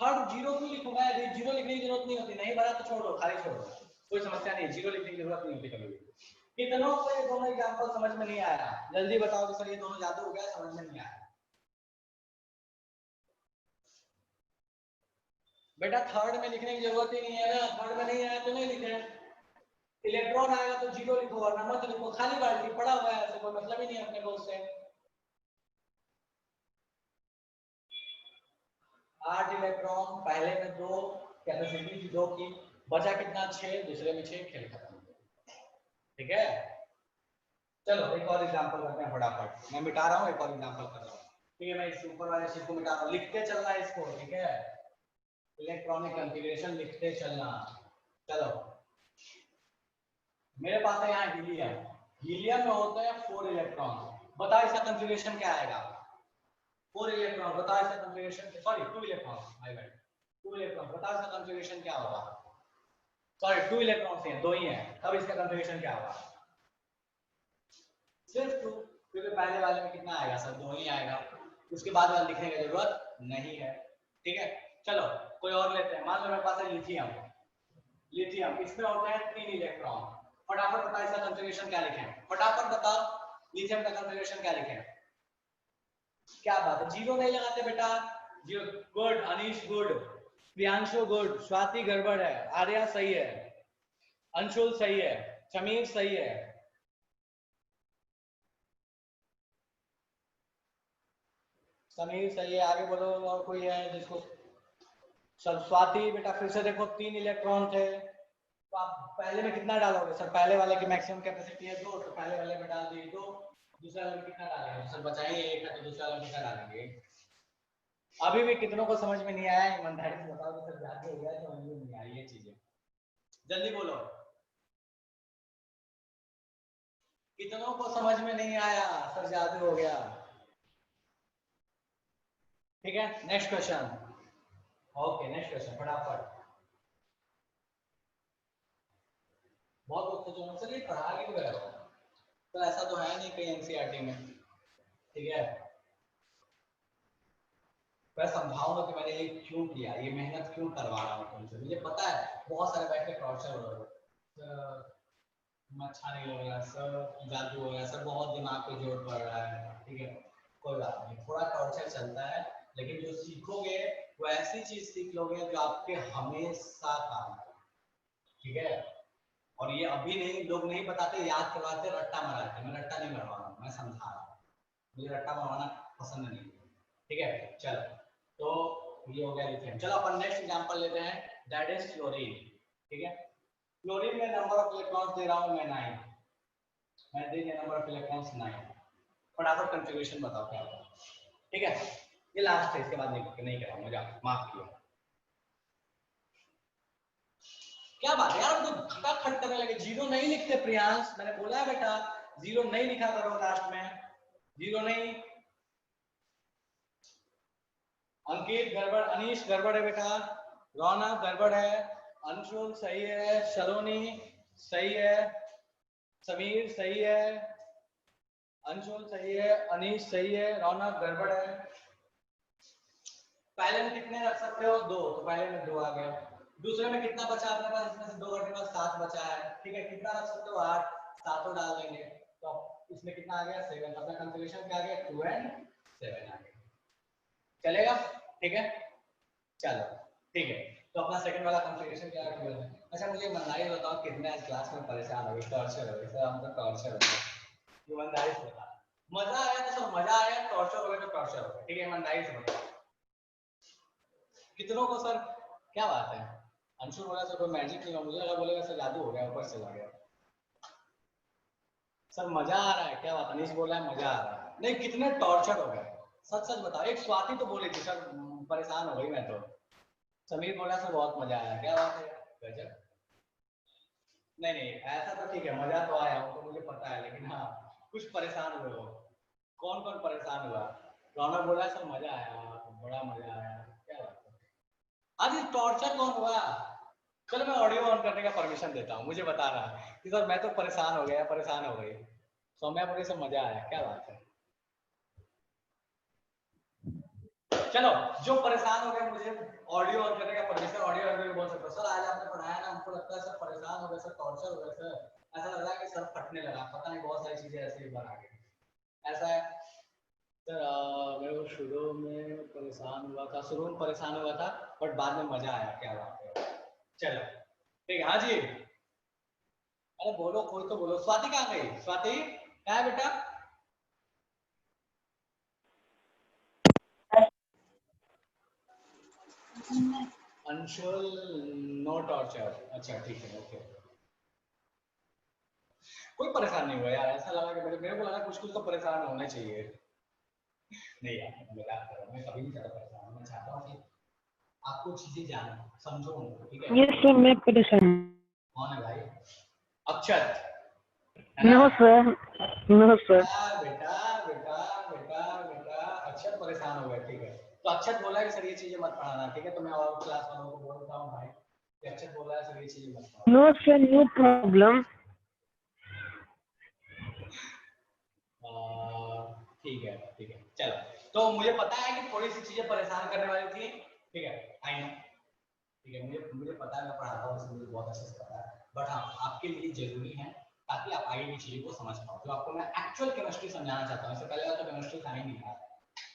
Third zero क्यों लिखूंगा, जीरो लिखने की जरूरत नहीं होती, नहीं भरा तो छोड़ दो, खाली छोड़ दो, कोई समस्या नहीं है, जीरो लिखने की जरूरत नहीं होती कभी भी। कितनों को ये दोनों एग्जांपल समझ में नहीं आया, जल्दी बताओ कि सर ये दोनों जादू हो गया, समझ में नहीं आया। बेटा थर्ड में लिखने की जरूरत ही नहीं है ना, थर्ड में नहीं आया तो नहीं लिखे, इलेक्ट्रॉन आएगा तो जीरो लिखो और नंबर तो लिखो, खाली बाल्टी पड़ा हुआ है, ऐसे कोई मतलब ही नहीं है अपने को उससे। 8 इलेक्ट्रॉन, पहले में 2, कैपेसिटी थी 2 की, बचा कितना 6, दूसरे में 6, खेल खत्म, ठीक है। चलो एक और एग्जांपल करते हैं फटाफट, मैं मिटा रहा हूँ, एक और एग्जांपल कर रहा हूँ, ठीक है। मैं इस ऊपर वाले चीज को मिटा रहा हूँ, लिखते चलना है इसको, ठीक है, इलेक्ट्रॉनिक कॉन्फ़िगरेशन लिखते चलना। चलो मेरे पास है यहाँ हीलियम, हीलियम में होते हैं 4 इलेक्ट्रॉन, बताओ इसका कॉन्फ़िगरेशन क्या आएगा, 4 इलेक्ट्रॉन, बताओ इसका configuration, sorry 2 electron, my bad, 2 electron, बताओ इसका कॉन्फ़िगरेशन क्या होगा, सॉरी 2 इलेक्ट्रॉन्स हैं, 2 ही हैं, तब इसका कॉन्फ़िगरेशन क्या होगा, सिर्फ 2, क्योंकि पहले वाले में कितना आएगा सर, 2 ही आएगा, उसके बाद वाला लिखने की जरूरत नहीं है, ठीक है। चलो कोई और लेते हैं, मान लो मेरे पास है लिथियम, लिथियम इसमें होते हैं 3 इलेक्ट्रॉन, फटाफट बताओ इसका कॉन्फ़िगरेशन क्या लिखें, फटाफट बताओ लिथियम का कॉन्फ़िगरेशन क्या लिखें, क्या बात है, जीरो नहीं लगाते बेटा, zero, good, Anish good, Priyanshu good, Swati गड़बड़ है, आर्या सही है, अंशुल सही है, समीर सही है, समीर सही है, आगे बोलो। और कोई है जिसको? सर स्वाति बेटा फिर से देखो 3 इलेक्ट्रॉन थे, तो आप पहले में कितना डालोगे? सर पहले वाले की मैक्सिमम कैपेसिटी है 2, तो पहले वाले में डाल दिए 2, दूसरे वाले में कितना डालेंगे? सर बचाइए 1 है तो दूसरे वाले में कितना डालेंगे? अभी भी कितनों को समझ में नहीं आया? ईमानदारी से बताओ कि सर ज्यादा हो गया, समझ में नहीं आ रही ये चीजें, जल्दी बोलो। कितनों को समझ में नहीं आया? सर ज्यादा हो गया। ठीक है, next question. Okay next question फटाफट। बहुत लोग सोच रहे हैं सर ये पढ़ा क्यों रहे हो? तो ऐसा तो है नहीं कहीं एनसीईआरटी में, ठीक है। मैं समझाऊंगा कि मैंने ये क्यों किया, ये मेहनत क्यों करवा रहा हूँ तुमसे। मुझे पता है बहुत सारे बैठ के टॉर्चर हो रहे हो, अच्छा नहीं लग रहा सर, जादू हो रहा है सर, बहुत दिमाग पे जोर पड़ रहा है, ठीक है। कोई बात नहीं, थोड़ा टॉर्चर चलता है, लेकिन जो सीखोगे वो ऐसी चीज सीख लोगे जो आपके हमेशा काम आए, ठीक है। और ये अभी नहीं, लोग नहीं बताते, याद करवाते, रट्टा मराते। मैं रट्टा नहीं मरवा रहा हूँ, मैं समझा रहा हूँ। मुझे रट्टा मरवाना पसंद नहीं, ठीक है। चलो, तो ये हो गया लिथियम। चलो अपन नेक्स्ट एग्जांपल लेते हैं, दैट इज फ्लोरीन, ठीक है। फ्लोरीन में नंबर ऑफ इलेक्ट्रॉन्स दे रहा हूँ मैं 9, मैं दे दिया नंबर ऑफ इलेक्ट्रॉन्स 9। फटाफट कंफिगरेशन बताओ क्या होगा, ठीक है। ये लास्ट है, इसके बाद नहीं कराऊंगा, मजाक, माफ किया। क्या बात है यार, तो खटाखट करने लगे। जीरो नहीं लिखते प्रियांश, मैंने बोला है बेटा जीरो नहीं लिखा करो लास्ट में, जीरो नहीं। अंकित गड़बड़, अनीश गड़बड़ है बेटा, रौनक गड़बड़ है, अंशुल सही है, सलोनी सही है, समीर सही है, अंशुल सही है, अनीश सही है, रौनक गड़बड़ है। पहले में कितने रख सकते हो? 2, तो पहले में 2 आ गया। दूसरे में कितना बचा अपने पास? इसमें से 2 घटने के बाद 7 बचा है, ठीक है। कितना रख सकते हो? 8, सातों डाल देंगे तो इसमें कितना आ गया? 7। अपना कंफिगरेशन क्या आ गया? 2 and 7 आ गया, चलेगा, ठीक है। चलो ठीक है, तो अपना सेकंड वाला कंफिगरेशन क्या रखा है? अच्छा मुझे ईमानदारी बताओ, कितने आज क्लास में परेशान हो गए, टॉर्चर हो गए सर, हम तो टॉर्चर हो गए। ईमानदारी से बता, मजा आया तो सब मजा आया, टॉर्चर हो गए तो टॉर्चर हो गए, ठीक है। ईमानदारी से बताओ कितनों को? सर क्या बात है, अंशुल बोला सर कोई मैजिक नहीं हुआ, मुझे लगा बोलेगा सर जादू हो गया, ऊपर चला गया। सर मजा आ रहा है, क्या बात? अनीश बोला है मजा आ रहा है, नहीं कितने टॉर्चर हो गए? सच सच बताओ। एक स्वाति तो बोली थी सर परेशान हो गई मैं तो। समीर बोला सर बहुत मजा आया, क्या बात है, गजब। नहीं नहीं ऐसा तो ठीक है, मजा तो आया वो तो मुझे पता है, लेकिन हाँ कुछ परेशान हुए हो। कौन कौन परेशान हुआ? रौनक बोला सर मजा आया, बड़ा मजा आया, क्या बात है। आज टॉर्चर कौन हुआ? चलो मैं ऑडियो ऑन करने का परमिशन देता हूँ, मुझे बता रहा है कि सर मैं तो परेशान हो गया, परेशान हो गई। सौम्या बोले से मजा आया, क्या बात है। चलो जो परेशान हो गए मुझे ऑडियो ऑन करने का परमिशन, ऑडियो ऑन करके बोल सकते हो सर आज आपने पढ़ाया ना, हमको लगता है सर परेशान हो गए सर, टॉर्चर हो गए सर, ऐसा लग रहा है कि सर फटने लगा, पता नहीं बहुत सारी चीजें ऐसे ही बार आ गई। ऐसा है सर, मैं वो शुरू में परेशान हुआ था, शुरू में परेशान हुआ था बट बाद में मजा आया, क्या बात है। चलो ठीक है, हाँ जी, अरे बोलो कोई तो बोलो। स्वाति कहाँ गई? स्वाति क्या है बेटा? अंशुल नो टॉर्चर, अच्छा ठीक है, ओके। कोई परेशान नहीं हुआ यार, ऐसा लगा कि मेरे को लगा कुछ कुछ तो परेशान होना चाहिए। नहीं यार मैं मजाक कर रहा हूँ, मैं कभी नहीं ज्यादा परेशान हूँ, मैं चाहता हूँ कि आपको चीजें जानो, समझो उनको, ठीक है। ये सर मैं परेशान हूँ। कौन है भाई? अक्षत है ना? No sir, no sir. बेटा बेटा बेटा बेटा अक्षत परेशान हो गया, ठीक है। तो अक्षत बोला है कि सर ये चीजें मत पढ़ाना, ठीक है। तो मैं और क्लास वालों को बोलता हूँ भाई कि अक्षत बोला है सर ये चीजें मत पढ़ाना। No sir, no problem. ठीक है ठीक है, चलो। तो मुझे पता है कि थोड़ी सी चीजें परेशान करने वाली थी, ठीक है, आई नो, ठीक है। मुझे मुझे पता है, मैं पढ़ाता हूँ इसलिए मुझे बहुत अच्छे से पता है, बट हाँ आपके लिए जरूरी है ताकि आप आगे की चीजों को समझ पाओ। जो आपको मैं एक्चुअल केमिस्ट्री समझाना चाहता हूँ, इससे पहले तो केमिस्ट्री था ही नहीं था,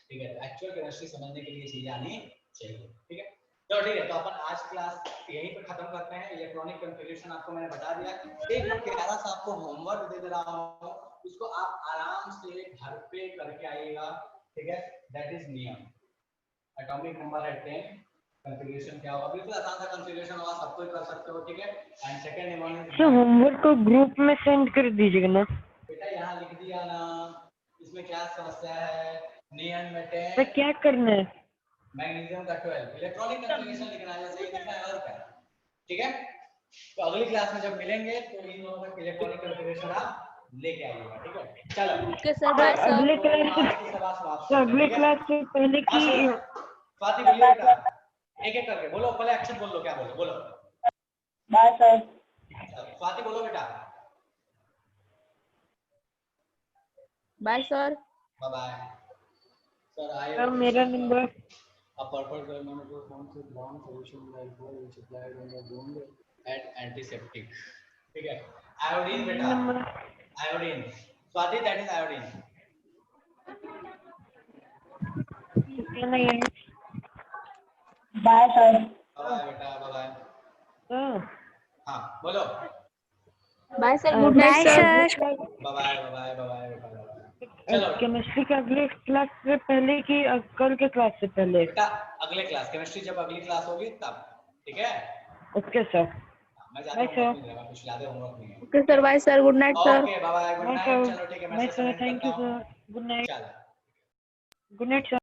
ठीक है। तो एक्चुअल केमिस्ट्री समझने के लिए चीजें आनी चाहिए, ठीक है। तो ठीक है, तो अपन आज क्लास यहीं पे खत्म करते हैं। इलेक्ट्रॉनिक कॉन्फ़िगरेशन आपको मैंने बता दिया। एक प्यारा सा आपको होमवर्क दे दे रहा हूँ, उसको आप आराम से घर पे करके आइएगा, ठीक है, दैट इज नियम। एटॉमिक नंबर है 10, कॉन्फ़िगरेशन क्या होगा, बिल्कुल आसान सा कॉन्फ़िगरेशन होगा, सब कोई कर सकते हो, ठीक है। And second one is sir homework को ग्रुप में सेंड कर दीजिएगा ना। बेटा यहाँ लिख दिया ना, इसमें क्या समस्या है, नियन में 10, सर क्या करना है? मैग्नीशियम का 12, इलेक्ट्रॉनिक कॉन्फ़िगरेशन लिखना है, जैसे ये लिखना है और क्या, ठीक है। तो अगली क्लास में जब मिलेंगे तो इन दोनों का इलेक्ट्रॉनिक कॉन्फ़िगरेशन आप लेके आइएगा, ठीक है। चलो ओके सर, बाय सर। अगले तो क्लास आज की सभा समाप्त से करते हैं, अगले ठीक है। क्लास से पहले हाँ, की स्वाति बोलिए बेटा, एक एक करके बोलो, पहले अक्षर बोल लो, क्या बोलो, बोलो। Bye sir. स्वाति बोलो बेटा। Bye sir. Bye bye sir. आई सर मेरा number a purple thermometer forms a long solution like ball which applied on the wound at antiseptic, ठीक है। आयोडीन बेटा, number iodine, Swati that is iodine. नहीं है। Bye sir. Bye बेटा, bye bye. Sir हाँ बोलो। Bye sir, good night sir. Bye bye bye bye बेटा, bye. चलो केमिस्ट्री के अगले क्लास से पहले की कल के क्लास से पहले? बेटा अगले क्लास, केमिस्ट्री जब अगली क्लास होगी तब, ठीक है। Okay sir. मैं ज्यादा बाय होमवर्क सर। नहीं देगा, कुछ ज्यादा होमवर्क नहीं है। Okay sir, bye sir, good night sir. Okay bye bye, good bye night. Sir. चलो ठीक है, मैं bye session sir, and thank करता यू हूँ। सर। Good night. चलो गुड नाइट सर।